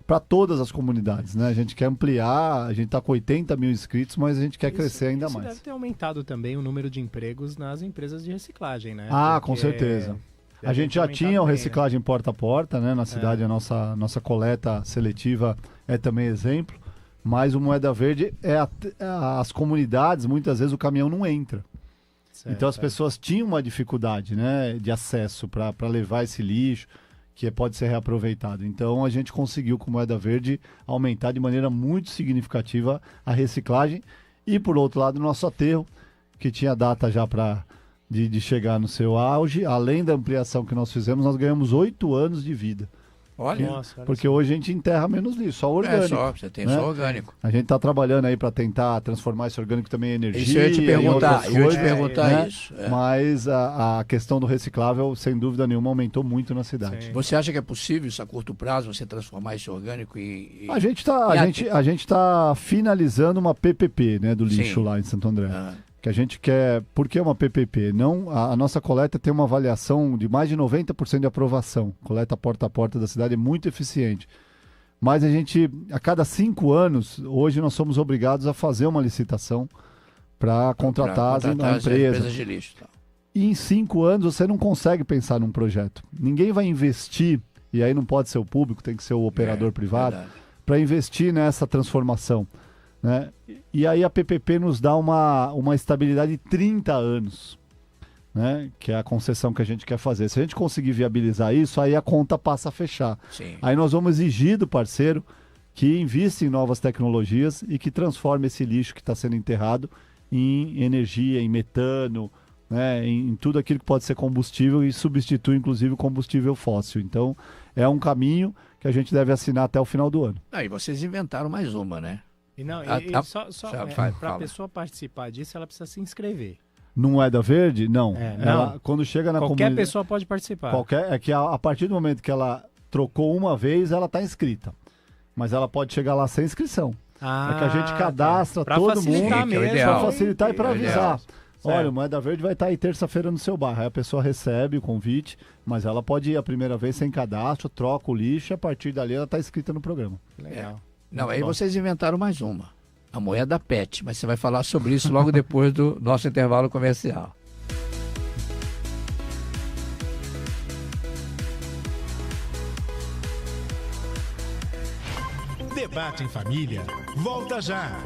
Speaker 5: para todas as comunidades, né? A gente quer ampliar, a gente está com 80 mil inscritos, mas a gente quer crescer ainda mais.
Speaker 4: Deve ter aumentado também o número de empregos nas empresas de reciclagem, né?
Speaker 5: Com certeza. A gente já tinha o reciclagem porta a porta, né? Na cidade, a nossa coleta seletiva é também exemplo, mas o Moeda Verde as comunidades, muitas vezes o caminhão não entra. Certo, então as pessoas tinham uma dificuldade, né, de acesso para levar esse lixo, que pode ser reaproveitado. Então a gente conseguiu com Moeda Verde aumentar de maneira muito significativa a reciclagem e, por outro lado, o nosso aterro, que tinha data já de chegar no seu auge. Além da ampliação que nós fizemos, nós ganhamos 8 anos de vida.
Speaker 3: Olha,
Speaker 5: porque hoje a gente enterra menos lixo, só orgânico.
Speaker 3: Você tem só orgânico.
Speaker 5: A gente está trabalhando aí para tentar transformar esse orgânico também em energia.
Speaker 3: Isso eu ia te perguntar, isso.
Speaker 5: Mas a questão do reciclável, sem dúvida nenhuma, aumentou muito na cidade.
Speaker 3: Sim. Você acha que é possível isso a curto prazo, você transformar esse orgânico em...
Speaker 5: A gente tá finalizando uma PPP, né, do lixo lá em Santo André. Que a gente quer... Por que uma PPP? A nossa coleta tem uma avaliação de mais de 90% de aprovação. Coleta porta a porta da cidade é muito eficiente. Mas a cada 5 anos, hoje nós somos obrigados a fazer uma licitação para contratar a empresa.
Speaker 3: De lixo, tá.
Speaker 5: E em 5 anos você não consegue pensar num projeto. Ninguém vai investir, e aí não pode ser o público, tem que ser o operador privado, para investir nessa transformação. Né? E aí a PPP nos dá uma estabilidade de 30 anos, né? Que é a concessão que a gente quer fazer. Se a gente conseguir viabilizar isso, aí a conta passa a fechar.
Speaker 3: Sim.
Speaker 5: Aí nós vamos exigir do parceiro que invista em novas tecnologias e que transforme esse lixo que está sendo enterrado em energia, em metano, né? Em tudo aquilo que pode ser combustível e substitui inclusive o combustível fóssil. Então é um caminho que a gente deve assinar até o final do ano.
Speaker 3: E vocês inventaram mais uma, né?
Speaker 4: Para a pessoa participar disso, ela precisa se inscrever.
Speaker 5: No Moeda Verde? Não.
Speaker 4: Não.
Speaker 5: Quando chega na
Speaker 4: comunidade... Qualquer pessoa pode participar.
Speaker 5: É que a partir do momento que ela trocou uma vez, ela está inscrita. Mas ela pode chegar lá sem inscrição. É que a gente cadastra todo mundo para facilitar e para avisar. Olha, o Moeda Verde vai estar aí terça-feira no seu bairro. Aí a pessoa recebe o convite, mas ela pode ir a primeira vez sem cadastro, troca o lixo e a partir dali ela está inscrita no programa.
Speaker 4: Legal.
Speaker 3: Não, aí vocês inventaram mais uma, a moeda PET, mas você vai falar sobre isso logo depois do nosso intervalo comercial.
Speaker 1: Debate em Família, volta já.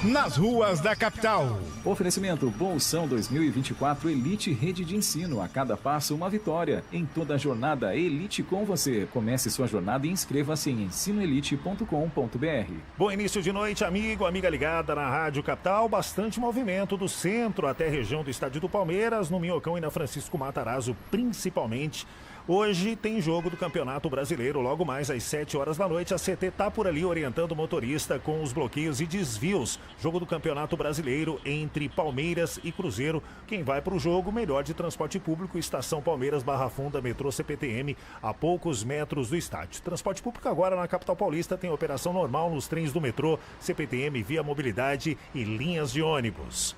Speaker 1: Nas ruas da capital.
Speaker 6: Oferecimento Bolsão 2024 Elite Rede de Ensino. A cada passo uma vitória. Em toda a jornada, Elite com você. Comece sua jornada e inscreva-se em ensinoelite.com.br.
Speaker 7: Bom início de noite, amiga ligada na Rádio Capital. Bastante movimento do centro até a região do Estádio do Palmeiras, no Minhocão e na Francisco Matarazzo, principalmente. Hoje tem jogo do Campeonato Brasileiro, logo mais às 7 horas da noite. A CT tá por ali orientando o motorista com os bloqueios e desvios. Jogo do Campeonato Brasileiro entre Palmeiras e Cruzeiro. Quem vai para o jogo, melhor de transporte público, Estação Palmeiras, Barra Funda, metrô CPTM, a poucos metros do estádio. Transporte público agora na capital paulista tem operação normal nos trens do metrô, CPTM, Via Mobilidade e linhas de ônibus.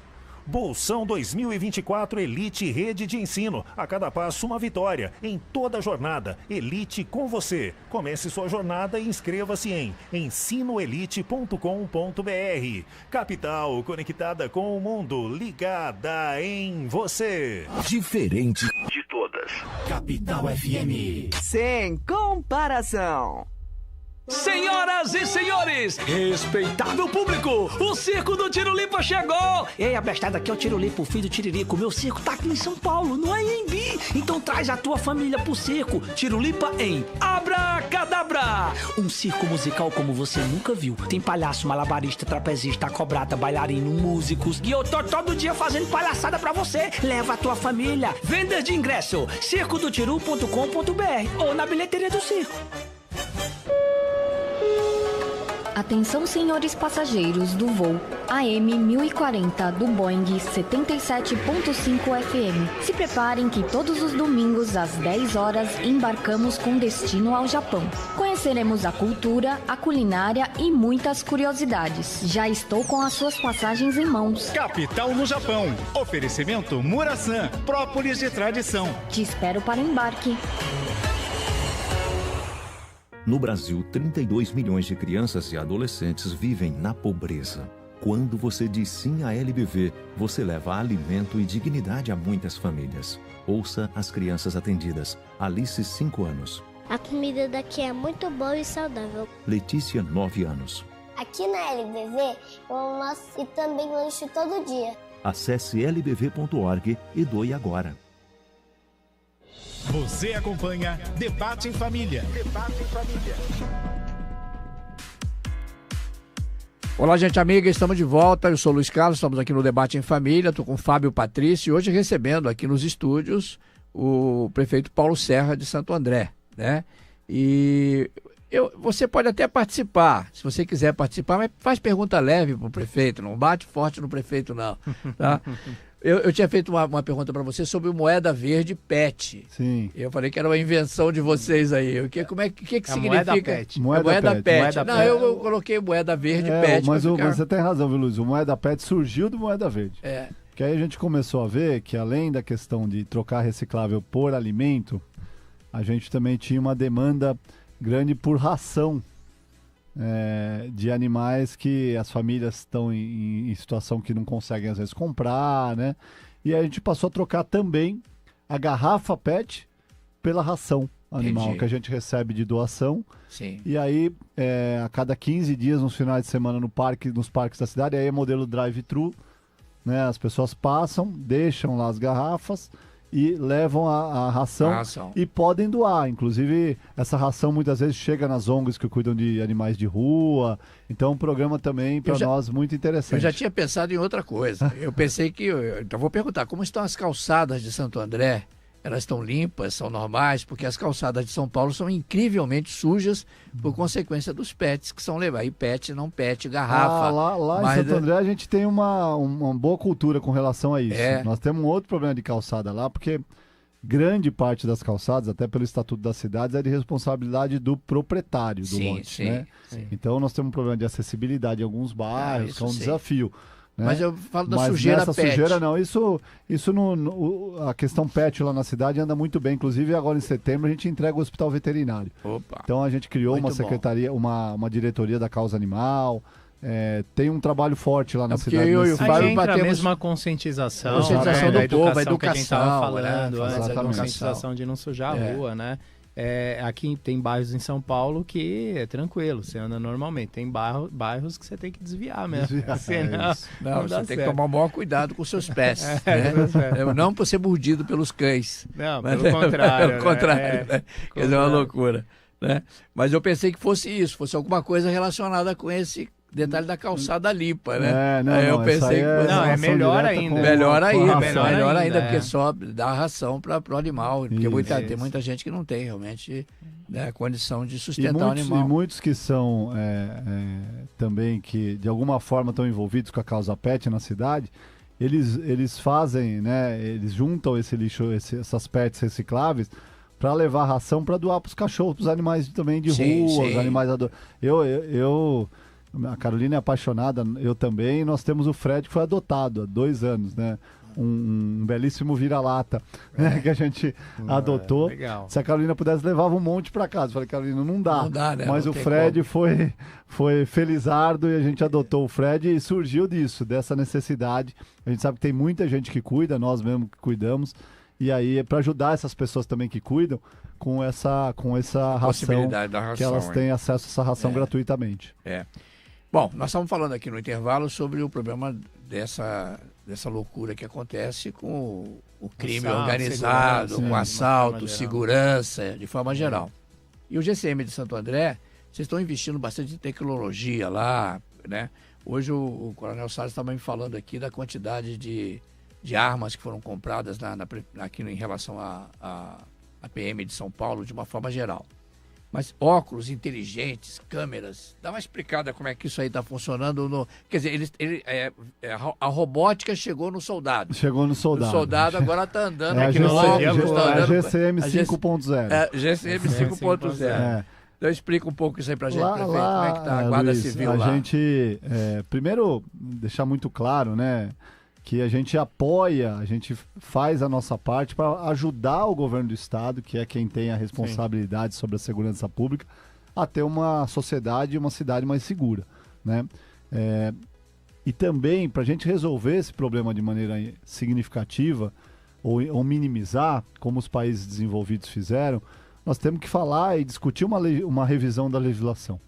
Speaker 7: Bolsão 2024 Elite Rede de Ensino. A cada passo uma vitória. Em toda a jornada. Elite com você. Comece sua jornada e inscreva-se em ensinoelite.com.br. Capital, conectada com o mundo. Ligada em você.
Speaker 8: Diferente de todas. Capital FM.
Speaker 9: Sem comparação.
Speaker 8: Senhoras e senhores, respeitável público, o Circo do Tirulipa chegou! Ei, abestada, aqui é o Tirulipa, o filho do Tiririca. O meu circo tá aqui em São Paulo, não é em Embi. Então traz a tua família pro circo Tirulipa em Abracadabra. Um circo musical como você nunca viu. Tem palhaço, malabarista, trapezista, acobrata, bailarino, músicos. E eu tô todo dia fazendo palhaçada pra você. Leva a tua família. Vendas de ingresso, circodotiru.com.br ou na bilheteria do circo.
Speaker 9: Atenção, senhores passageiros do voo AM 1040 do Boeing 77.5 FM. Se preparem que todos os domingos às 10 horas embarcamos com destino ao Japão. Conheceremos a cultura, a culinária e muitas curiosidades. Já estou com as suas passagens em mãos.
Speaker 1: Capital no Japão. Oferecimento Murasan, própolis de tradição.
Speaker 9: Te espero para o embarque.
Speaker 10: No Brasil, 32 milhões de crianças e adolescentes vivem na pobreza. Quando você diz sim à LBV, você leva alimento e dignidade a muitas famílias. Ouça as crianças atendidas. Alice, 5 anos.
Speaker 11: A comida daqui é muito boa e saudável.
Speaker 10: Letícia, 9 anos.
Speaker 11: Aqui na LBV, eu almoço e também lancho todo dia.
Speaker 10: Acesse lbv.org e doe agora.
Speaker 1: Você acompanha Debate em Família. Debate em Família.
Speaker 3: Olá, gente amiga, estamos de volta. Eu sou o Luiz Carlos, estamos aqui no Debate em Família. Estou com o Fábio Patrício e hoje recebendo aqui nos estúdios o prefeito Paulo Serra de Santo André, né? E você pode até participar, se você quiser participar, mas faz pergunta leve para o prefeito, não bate forte no prefeito, não. Tá? Eu tinha feito uma pergunta para você sobre o moeda verde PET.
Speaker 5: Sim.
Speaker 3: Eu falei que era uma invenção de vocês aí. O que significa?
Speaker 5: Moeda PET.
Speaker 3: Moeda PET. Não, eu coloquei moeda verde PET.
Speaker 5: Mas você tem razão, viu, Luiz? O moeda PET surgiu do moeda verde. Que aí a gente começou a ver que além da questão de trocar reciclável por alimento, a gente também tinha uma demanda grande por ração de animais que as famílias estão em situação que não conseguem às vezes comprar, né? E aí a gente passou a trocar também a garrafa PET pela ração animal que a gente recebe de doação.
Speaker 3: Sim.
Speaker 5: E aí a cada 15 dias, nos finais de semana nos parques da cidade, aí é modelo drive-thru, né? As pessoas passam, deixam lá as garrafas e levam a ração e podem doar. Inclusive, essa ração muitas vezes chega nas ONGs que cuidam de animais de rua. Então, um programa também, para nós, muito interessante.
Speaker 3: Eu já tinha pensado em outra coisa. Eu pensei que... Então, vou perguntar, como estão as calçadas de Santo André? Elas estão limpas, são normais? Porque as calçadas de São Paulo são incrivelmente sujas por consequência dos PETs que são levados. E PET, não PET, garrafa.
Speaker 5: Lá em Santo André a gente tem uma boa cultura com relação a isso. Nós temos um outro problema de calçada lá, porque grande parte das calçadas, até pelo Estatuto das Cidades, é de responsabilidade do proprietário do lote. Né? Sim. Então nós temos um problema de acessibilidade em alguns bairros, que é um desafio. Né?
Speaker 3: Mas eu falo da sujeira PET.
Speaker 5: Sujeira não, isso a questão PET lá na cidade anda muito bem. Inclusive agora em setembro a gente entrega o hospital veterinário.
Speaker 3: Opa.
Speaker 5: Então a gente criou uma secretaria, uma diretoria da causa animal. Tem um trabalho forte lá na cidade.
Speaker 4: Aí entra a mesma conscientização
Speaker 3: do povo, a educação
Speaker 4: que a gente estava falando,
Speaker 3: a
Speaker 4: conscientização de não sujar a rua, né? Aqui tem bairros em São Paulo que é tranquilo, você anda normalmente. Tem bairros que você tem que desviar mesmo.
Speaker 3: Você tem que tomar o maior cuidado com os seus pés. Não por ser mordido pelos cães.
Speaker 4: Não, pelo contrário.
Speaker 3: Pelo contrário. Quer dizer, é uma loucura. Né? Mas eu pensei que fosse isso, fosse alguma coisa relacionada com esse detalhe da calçada limpa, né? Eu pensei que
Speaker 4: não, é melhor ainda.
Speaker 3: Melhor ainda, porque só dá ração para o animal. Porque tem muita gente que não tem realmente a condição de sustentar o animal.
Speaker 5: E muitos que são também que de alguma forma estão envolvidos com a causa PET na cidade, eles fazem, né? Eles juntam esse lixo, essas PETs recicláveis para levar ração para doar para os cachorros, para os animais também de rua, os animais a Carolina é apaixonada, eu também. Nós temos o Fred, que foi adotado há 2 anos, né? Um belíssimo vira-lata, né? Que a gente adotou.
Speaker 4: Legal.
Speaker 5: Se a Carolina pudesse, levava um monte para casa. Eu falei, Carolina, não dá, né? Mas o Fred foi felizardo e a gente adotou o Fred e surgiu dessa necessidade. A gente sabe que tem muita gente que cuida, nós mesmo que cuidamos. E aí, para ajudar essas pessoas também que cuidam, com essa ração, que elas têm acesso a essa ração gratuitamente.
Speaker 3: Bom, nós estamos falando aqui no intervalo sobre o problema dessa loucura que acontece com o crime organizado, com assalto, segurança, de forma geral. E o GCM de Santo André, vocês estão investindo bastante em tecnologia lá, né? Hoje o Coronel Salles estava me falando aqui da quantidade de armas que foram compradas aqui em relação à PM de São Paulo, de uma forma geral. Mas óculos inteligentes, câmeras, dá uma explicada como é que isso aí está funcionando. Quer dizer, a robótica chegou no soldado.
Speaker 5: Chegou no soldado.
Speaker 3: O soldado agora está andando
Speaker 5: aqui no óculos.
Speaker 3: A
Speaker 5: GCM 5.0.
Speaker 3: GCM 5.0. Então explica um pouco isso aí pra gente, prefeito. Como é que tá a Guarda Civil lá?
Speaker 5: A gente, primeiro, deixar muito claro, né, que a gente apoia, a gente faz a nossa parte para ajudar o governo do estado, que é quem tem a responsabilidade sobre a segurança pública, a ter uma sociedade e uma cidade mais segura, né? E também, para a gente resolver esse problema de maneira significativa ou minimizar, como os países desenvolvidos fizeram, nós temos que falar e discutir uma revisão da legislação.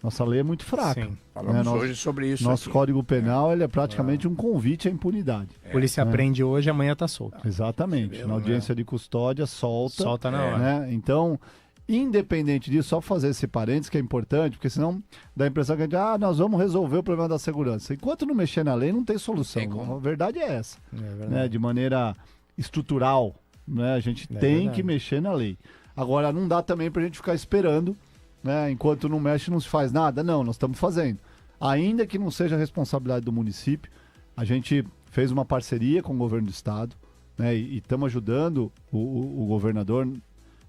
Speaker 5: Nossa lei é muito fraca.
Speaker 3: Sim, falamos hoje sobre isso.
Speaker 5: Nosso Código Penal ele é praticamente um convite à impunidade.
Speaker 4: A polícia prende hoje, amanhã está solto.
Speaker 5: Exatamente. Na audiência de custódia, solta
Speaker 4: na hora.
Speaker 5: Né? Então, independente disso, só fazer esse parênteses que é importante, porque senão dá a impressão que a gente, nós vamos resolver o problema da segurança. Enquanto não mexer na lei, não tem solução. A verdade é essa. Né? De maneira estrutural, né? A gente tem que mexer na lei. Agora, não dá também para a gente ficar esperando, né? Enquanto não mexe, não se faz nada. Não, nós estamos fazendo. Ainda que não seja responsabilidade do município, a gente fez uma parceria com o governo do estado, né? E estamos ajudando o governador.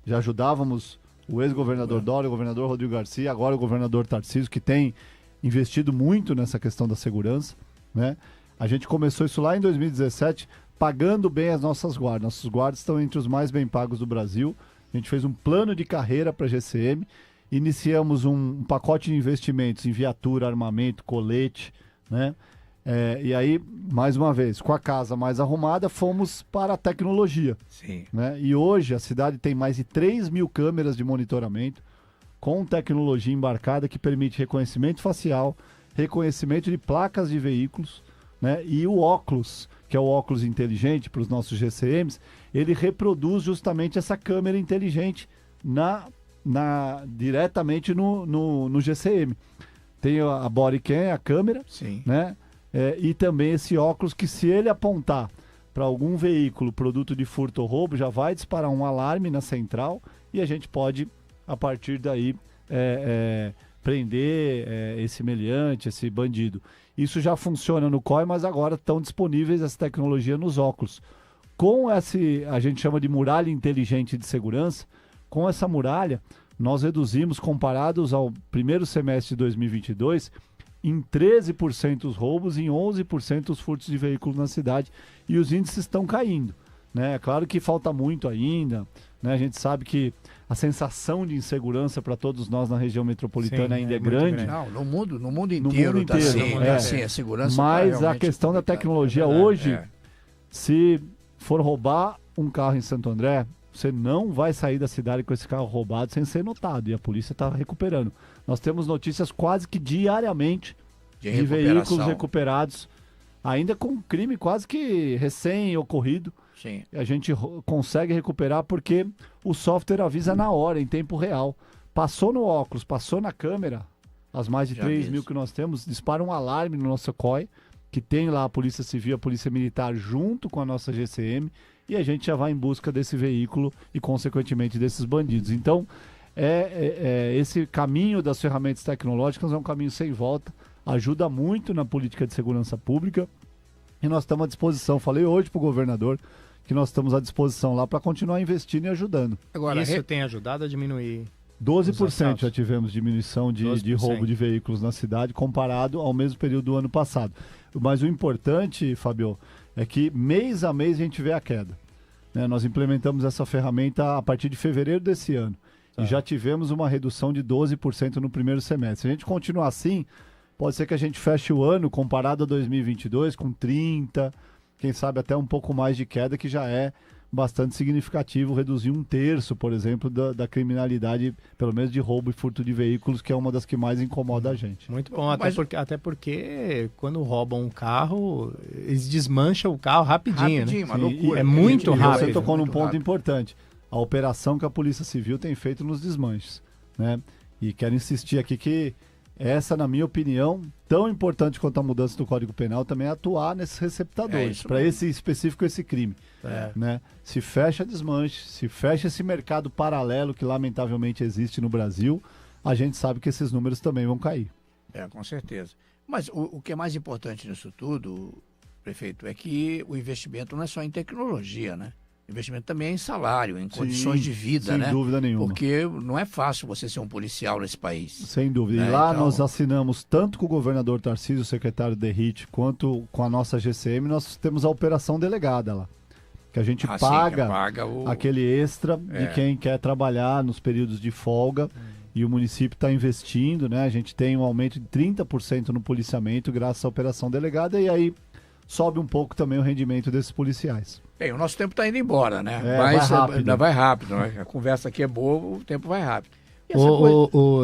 Speaker 5: Já ajudávamos o ex-governador Dória, o governador Rodrigo Garcia, agora o governador Tarcísio, que tem investido muito nessa questão da segurança, né? A gente começou isso lá em 2017, pagando bem as nossas guardas. Nossos guardas estão entre os mais bem pagos do Brasil. A gente fez um plano de carreira para a GCM, iniciamos um pacote de investimentos em viatura, armamento, colete, né? E aí, mais uma vez, com a casa mais arrumada, fomos para a tecnologia.
Speaker 3: Sim.
Speaker 5: Né? E hoje a cidade tem mais de 3.000 câmeras de monitoramento com tecnologia embarcada que permite reconhecimento facial, reconhecimento de placas de veículos, né? E o óculos, que é o óculos inteligente para os nossos GCMs, ele reproduz justamente essa câmera inteligente diretamente no GCM. Tem a bodycam, a câmera, né? E também esse óculos que, se ele apontar para algum veículo, produto de furto ou roubo, já vai disparar um alarme na central e a gente pode, a partir daí, prender esse meliante, esse bandido. Isso já funciona no COI, mas agora estão disponíveis essa tecnologia nos óculos. Com esse, a gente chama de muralha inteligente de segurança, com essa muralha, nós reduzimos, comparados ao primeiro semestre de 2022, em 13% os roubos e em 11% os furtos de veículos na cidade. E os índices estão caindo, né? É claro que falta muito ainda, né? A gente sabe que a sensação de insegurança para todos nós na região metropolitana ainda é grande.
Speaker 3: Não, no mundo inteiro está assim, a segurança.
Speaker 5: Mas a questão da tecnologia hoje, se for roubar um carro em Santo André, você não vai sair da cidade com esse carro roubado sem ser notado, e a polícia está recuperando. Nós temos notícias quase que diariamente de veículos recuperados, ainda com crime quase que recém-ocorrido.
Speaker 3: Sim.
Speaker 5: A gente consegue recuperar porque o software avisa na hora, em tempo real. Passou no óculos, passou na câmera, as mais de 3.000 que nós temos, dispara um alarme no nosso COI, que tem lá a Polícia Civil, a Polícia Militar junto com a nossa GCM, e a gente já vai em busca desse veículo e, consequentemente, desses bandidos. Então, esse caminho das ferramentas tecnológicas é um caminho sem volta, ajuda muito na política de segurança pública, e nós estamos à disposição. Falei hoje para o governador que nós estamos à disposição lá para continuar investindo e ajudando.
Speaker 4: Agora, isso tem ajudado a diminuir?
Speaker 5: 12% já tivemos diminuição de roubo de veículos na cidade comparado ao mesmo período do ano passado. Mas o importante, Fabio, é que mês a mês a gente vê a queda. Né? Nós implementamos essa ferramenta a partir de fevereiro desse ano. E já tivemos uma redução de 12% no primeiro semestre. Se a gente continuar assim, pode ser que a gente feche o ano comparado a 2022 com 30%, quem sabe até um pouco mais de queda, que já é bastante significativo, reduzir 1/3, por exemplo, da criminalidade, pelo menos de roubo e furto de veículos, que é uma das que mais incomoda a gente.
Speaker 4: Muito bom, até porque quando roubam um carro, eles desmancham o carro rapidinho, né?
Speaker 3: Uma loucura.
Speaker 4: É muito rápido.
Speaker 5: Você tocou num ponto importante. A operação que a Polícia Civil tem feito nos desmanches, né? E quero insistir aqui que essa, na minha opinião, tão importante quanto a mudança do Código Penal, também é atuar nesses receptadores, para esse específico, esse crime. Né? Se fecha desmanche, se fecha esse mercado paralelo que lamentavelmente existe no Brasil, a gente sabe que esses números também vão cair.
Speaker 3: Com certeza. Mas o que é mais importante nisso tudo, prefeito, é que o investimento não é só em tecnologia, né? O investimento também é em salário, em condições de vida, né?
Speaker 5: Sem dúvida nenhuma.
Speaker 3: Porque não é fácil você ser um policial nesse país.
Speaker 5: Sem dúvida. E lá nós assinamos, tanto com o governador Tarcísio, o secretário Derrite, quanto com a nossa GCM, nós temos a operação delegada lá. Que a gente paga aquele extra de quem quer trabalhar nos períodos de folga. E o município está investindo, né? A gente tem um aumento de 30% no policiamento graças à operação delegada, e aí sobe um pouco também o rendimento desses policiais.
Speaker 3: Bem, o nosso tempo está indo embora, né?
Speaker 5: Mas
Speaker 3: vai rápido, né? A conversa aqui é boa, o tempo vai rápido.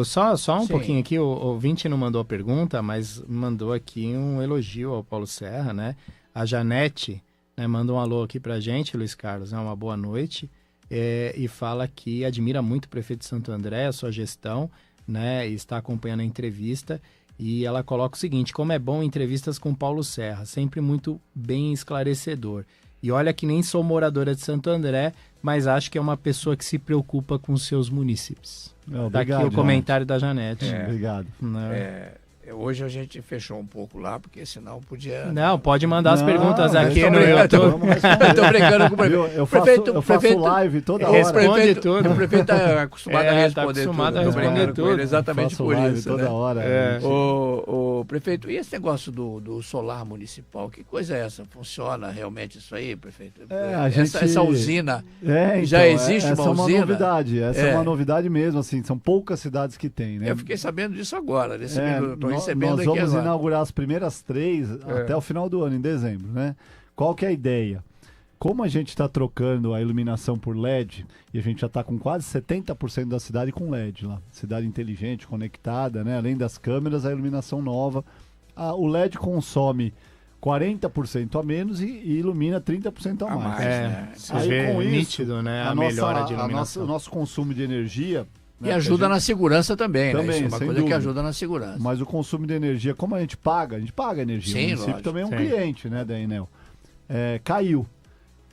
Speaker 4: Só um pouquinho aqui, o Vinte não mandou a pergunta, mas mandou aqui um elogio ao Paulo Serra, né? A Janete, né, manda um alô aqui pra gente, Luiz Carlos, uma boa noite, e fala que admira muito o prefeito de Santo André, a sua gestão, né? E está acompanhando a entrevista. E ela coloca o seguinte: como é bom entrevistas com Paulo Serra, sempre muito bem esclarecedor. E olha que nem sou moradora de Santo André, mas acho que é uma pessoa que se preocupa com os seus munícipes. Obrigado, aqui o comentário da Janete.
Speaker 5: Obrigado.
Speaker 3: Hoje a gente fechou um pouco lá, porque senão podia...
Speaker 4: Não, pode mandar as perguntas aqui no
Speaker 3: YouTube. Estou brincando com o prefeito.
Speaker 5: Eu faço live toda hora.
Speaker 4: Responde tudo.
Speaker 3: O prefeito está acostumado a responder tudo.
Speaker 4: Acostumado a responder tudo.
Speaker 3: Exatamente por isso.
Speaker 5: Toda hora.
Speaker 3: O prefeito, e esse negócio do solar municipal, que coisa é essa? Funciona realmente isso aí, prefeito? Essa usina, já existe uma usina?
Speaker 5: Essa é uma novidade, é uma novidade mesmo, assim, são poucas cidades que tem, né?
Speaker 3: Eu fiquei sabendo disso agora,
Speaker 5: nós vamos inaugurar as primeiras 3 até o final do ano, em dezembro, né? Qual que é a ideia? Como a gente está trocando a iluminação por LED, e a gente já está com quase 70% da cidade com LED lá, cidade inteligente, conectada, né? Além das câmeras, a iluminação nova. O LED consome 40% a menos e ilumina 30% a mais.
Speaker 4: Aí, com isso, nítido, né? A melhora de iluminação.
Speaker 5: O nosso consumo de energia...
Speaker 3: E ajuda na segurança também, né? Isso é uma coisa
Speaker 5: dúvida.
Speaker 3: Que ajuda na segurança.
Speaker 5: Mas o consumo de energia, como a gente paga energia.
Speaker 3: Sim,
Speaker 5: o município
Speaker 3: lógico.
Speaker 5: também é um cliente, né, da Enel. Caiu.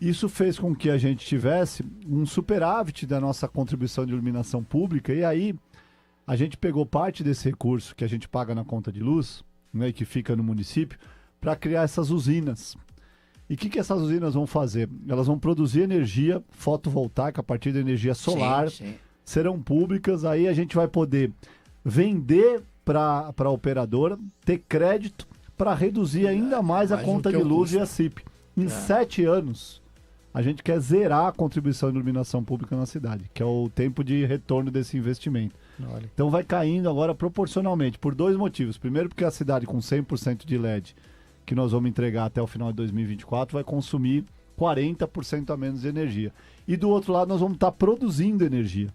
Speaker 5: Isso fez com que a gente tivesse um superávit da nossa contribuição de iluminação pública, e aí a gente pegou parte desse recurso que a gente paga na conta de luz, né, que fica no município, para criar essas usinas. E o que essas usinas vão fazer? Elas vão produzir energia fotovoltaica a partir da energia solar.
Speaker 3: Sim.
Speaker 5: Serão públicas, aí a gente vai poder vender para a operadora, ter crédito para reduzir ainda mais a conta de luz e a CIP. Em 7 anos, a gente quer zerar a contribuição de iluminação pública na cidade, que é o tempo de retorno desse investimento.
Speaker 4: Olha.
Speaker 5: Então vai caindo agora proporcionalmente, por 2 motivos. Primeiro, porque a cidade com 100% de LED, que nós vamos entregar até o final de 2024, vai consumir 40% a menos de energia. E do outro lado, nós vamos estar produzindo energia.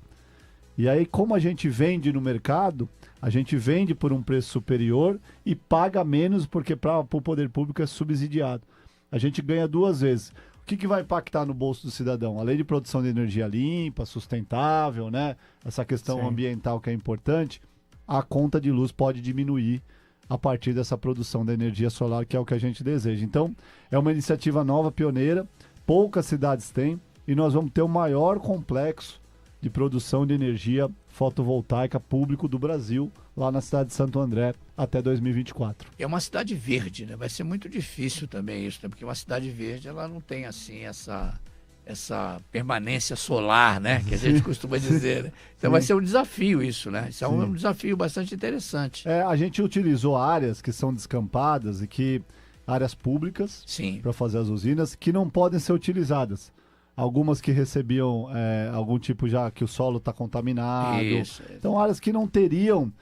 Speaker 5: E aí, como a gente vende no mercado, a gente vende por um preço superior e paga menos, porque para o poder público é subsidiado. A gente ganha 2 vezes. O que vai impactar no bolso do cidadão? Além de produção de energia limpa, sustentável, né? Essa questão ambiental que é importante, a conta de luz pode diminuir a partir dessa produção da energia solar, que é o que a gente deseja. Então, é uma iniciativa nova, pioneira, poucas cidades têm, e nós vamos ter o maior complexo de produção de energia fotovoltaica público do Brasil, lá na cidade de Santo André, até 2024.
Speaker 3: É uma cidade verde, né? Vai ser muito difícil também isso, né? Porque uma cidade verde, ela não tem, assim, essa permanência solar, né? Que a gente costuma dizer, né? Então vai ser um desafio isso, né? Isso é um desafio bastante interessante.
Speaker 5: A gente utilizou áreas que são descampadas e que... áreas públicas para fazer as usinas, que não podem ser utilizadas. Algumas que recebiam algum tipo já que o solo está contaminado.
Speaker 3: Isso.
Speaker 5: Então, áreas que não teriam,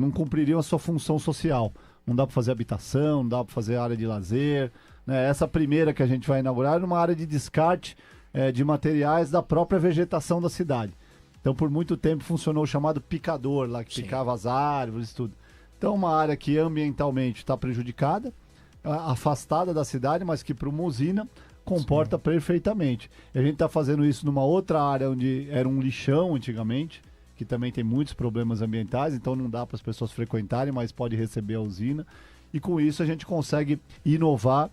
Speaker 5: não cumpririam a sua função social. Não dá para fazer habitação, não dá para fazer área de lazer, né? Essa primeira que a gente vai inaugurar é uma área de descarte de materiais da própria vegetação da cidade. Então, por muito tempo funcionou o chamado picador, lá que picava as árvores e tudo. Então, uma área que ambientalmente está prejudicada, afastada da cidade, mas que para uma usina comporta perfeitamente. E a gente está fazendo isso numa outra área onde era um lixão antigamente, que também tem muitos problemas ambientais, então não dá para as pessoas frequentarem, mas pode receber a usina. E com isso a gente consegue inovar,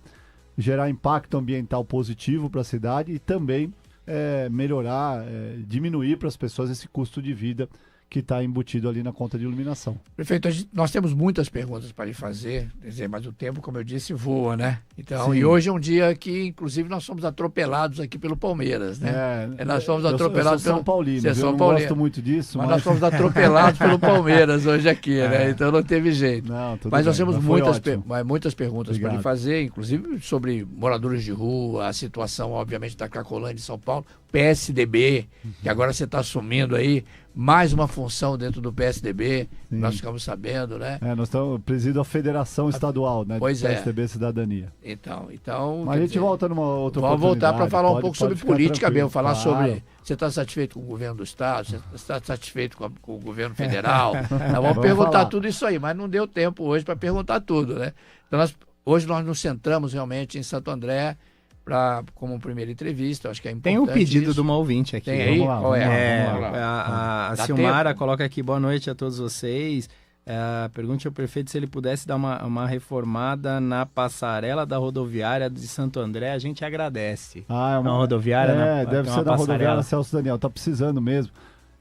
Speaker 5: gerar impacto ambiental positivo para a cidade e também melhorar, diminuir para as pessoas esse custo de vida que está embutido ali na conta de iluminação.
Speaker 3: Prefeito, nós temos muitas perguntas para lhe fazer, quer dizer, mas o tempo, como eu disse, voa, né? Então, e hoje é um dia que, inclusive, nós somos atropelados aqui pelo Palmeiras, né? Nós fomos atropelados
Speaker 5: pelo... São Paulino,
Speaker 3: eu
Speaker 5: não gosto muito disso,
Speaker 3: mas nós fomos atropelados pelo Palmeiras hoje aqui, né? Então não teve jeito. Mas nós temos muitas perguntas para lhe fazer, inclusive sobre moradores de rua, a situação, obviamente, da Cracolândia de São Paulo, PSDB, que agora você está assumindo aí mais uma função dentro do PSDB, nós ficamos sabendo, né?
Speaker 5: Nós estamos presidindo a Federação Estadual, né?
Speaker 3: Pois
Speaker 5: PSDB Cidadania.
Speaker 3: Então.
Speaker 5: Mas a gente volta numa outra
Speaker 3: oportunidade. Vamos voltar para falar um pouco sobre política mesmo, falar sobre. Você está satisfeito com o governo do Estado? Você está satisfeito com o governo federal? Nós vamos perguntar tudo isso aí, mas não deu tempo hoje para perguntar tudo, né? Então hoje nós nos centramos realmente em Santo André, como primeira entrevista, acho que é importante.
Speaker 4: Tem um pedido
Speaker 3: isso.
Speaker 4: de uma ouvinte aqui.
Speaker 3: Tem aí? Qual é?
Speaker 4: A Silmara coloca aqui, boa noite a todos vocês. Pergunte ao prefeito se ele pudesse dar uma reformada na passarela da rodoviária de Santo André, a gente agradece.
Speaker 5: Uma
Speaker 4: rodoviária?
Speaker 5: Deve ser da rodoviária Celso Daniel, tá precisando mesmo.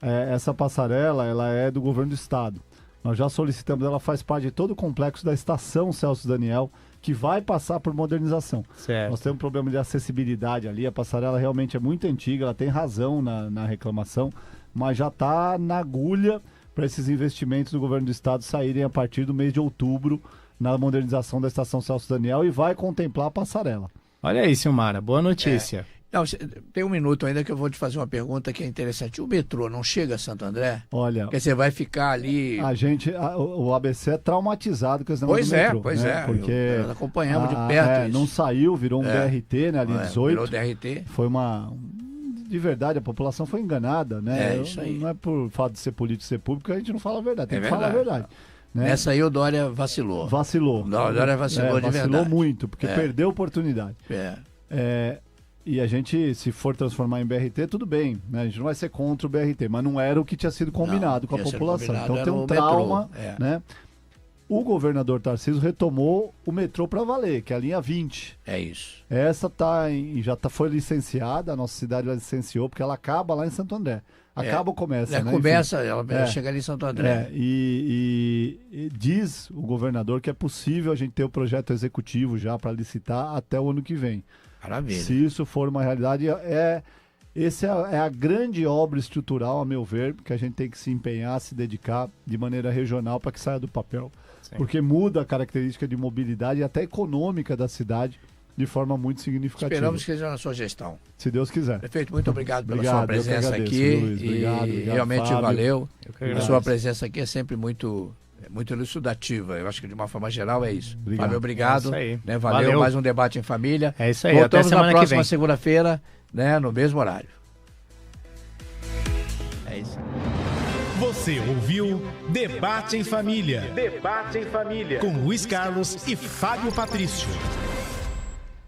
Speaker 5: Essa passarela, ela é do governo do estado. Nós já solicitamos, ela faz parte de todo o complexo da estação Celso Daniel, que vai passar por modernização.
Speaker 4: Certo.
Speaker 5: Nós temos um problema de acessibilidade ali, a passarela realmente é muito antiga, ela tem razão na reclamação, mas já está na agulha para esses investimentos do governo do estado saírem a partir do mês de outubro na modernização da estação Celso Daniel e vai contemplar a passarela.
Speaker 4: Olha aí, Silmara, boa notícia.
Speaker 3: Não, tem um minuto ainda que eu vou te fazer uma pergunta que é interessante. O metrô não chega a Santo André?
Speaker 5: Olha...
Speaker 3: Porque você vai ficar ali...
Speaker 5: O ABC é traumatizado com esse negócio do metrô.
Speaker 3: Pois é.
Speaker 5: Porque
Speaker 3: nós acompanhamos de perto isso.
Speaker 5: Não saiu, virou um DRT, né, ali 18.
Speaker 3: Virou DRT.
Speaker 5: Foi de verdade, a população foi enganada, né?
Speaker 3: Isso aí.
Speaker 5: Não é por fato de ser político e ser público que a gente não fala a verdade. Tem que falar a verdade. Né?
Speaker 3: Nessa aí o Dória vacilou.
Speaker 5: Vacilou
Speaker 3: O Dória vacilou de verdade.
Speaker 5: Vacilou muito, porque perdeu a oportunidade. E a gente, se for transformar em BRT, tudo bem, né? A gente não vai ser contra o BRT, mas não era o que tinha sido combinado com a população. Então tem um trauma, né? O governador Tarcísio retomou o metrô para valer, que é a linha 20.
Speaker 3: É isso.
Speaker 5: Essa foi licenciada, a nossa cidade já licenciou, porque ela acaba lá em Santo André. Acaba ou começa, né?
Speaker 3: Começa, ela chega ali em Santo André.
Speaker 5: E diz o governador que é possível a gente ter o projeto executivo já para licitar até o ano que vem.
Speaker 3: Maravilha.
Speaker 5: Se isso for uma realidade, essa é a grande obra estrutural, a meu ver, que a gente tem que se empenhar, se dedicar de maneira regional para que saia do papel. Sim. Porque muda a característica de mobilidade e até econômica da cidade de forma muito significativa.
Speaker 3: Esperamos que seja na sua gestão.
Speaker 5: Se Deus quiser.
Speaker 3: Prefeito, muito obrigado pela sua presença aqui.
Speaker 5: Luiz. Obrigado,
Speaker 3: realmente
Speaker 5: Fábio.
Speaker 3: Valeu. A sua presença aqui é sempre muito elucidativa. Eu acho que de uma forma geral é isso. Fábio, obrigado.
Speaker 4: É isso aí.
Speaker 3: Né? Valeu. Mais um debate em família.
Speaker 4: É isso aí.
Speaker 3: Voltamos
Speaker 4: até semana
Speaker 3: na próxima
Speaker 4: que vem.
Speaker 3: segunda-feira, né, no mesmo horário. É isso.
Speaker 1: Você ouviu Debate em Família.
Speaker 2: Debate em família.
Speaker 1: Com Luiz Carlos e Fábio Patrício.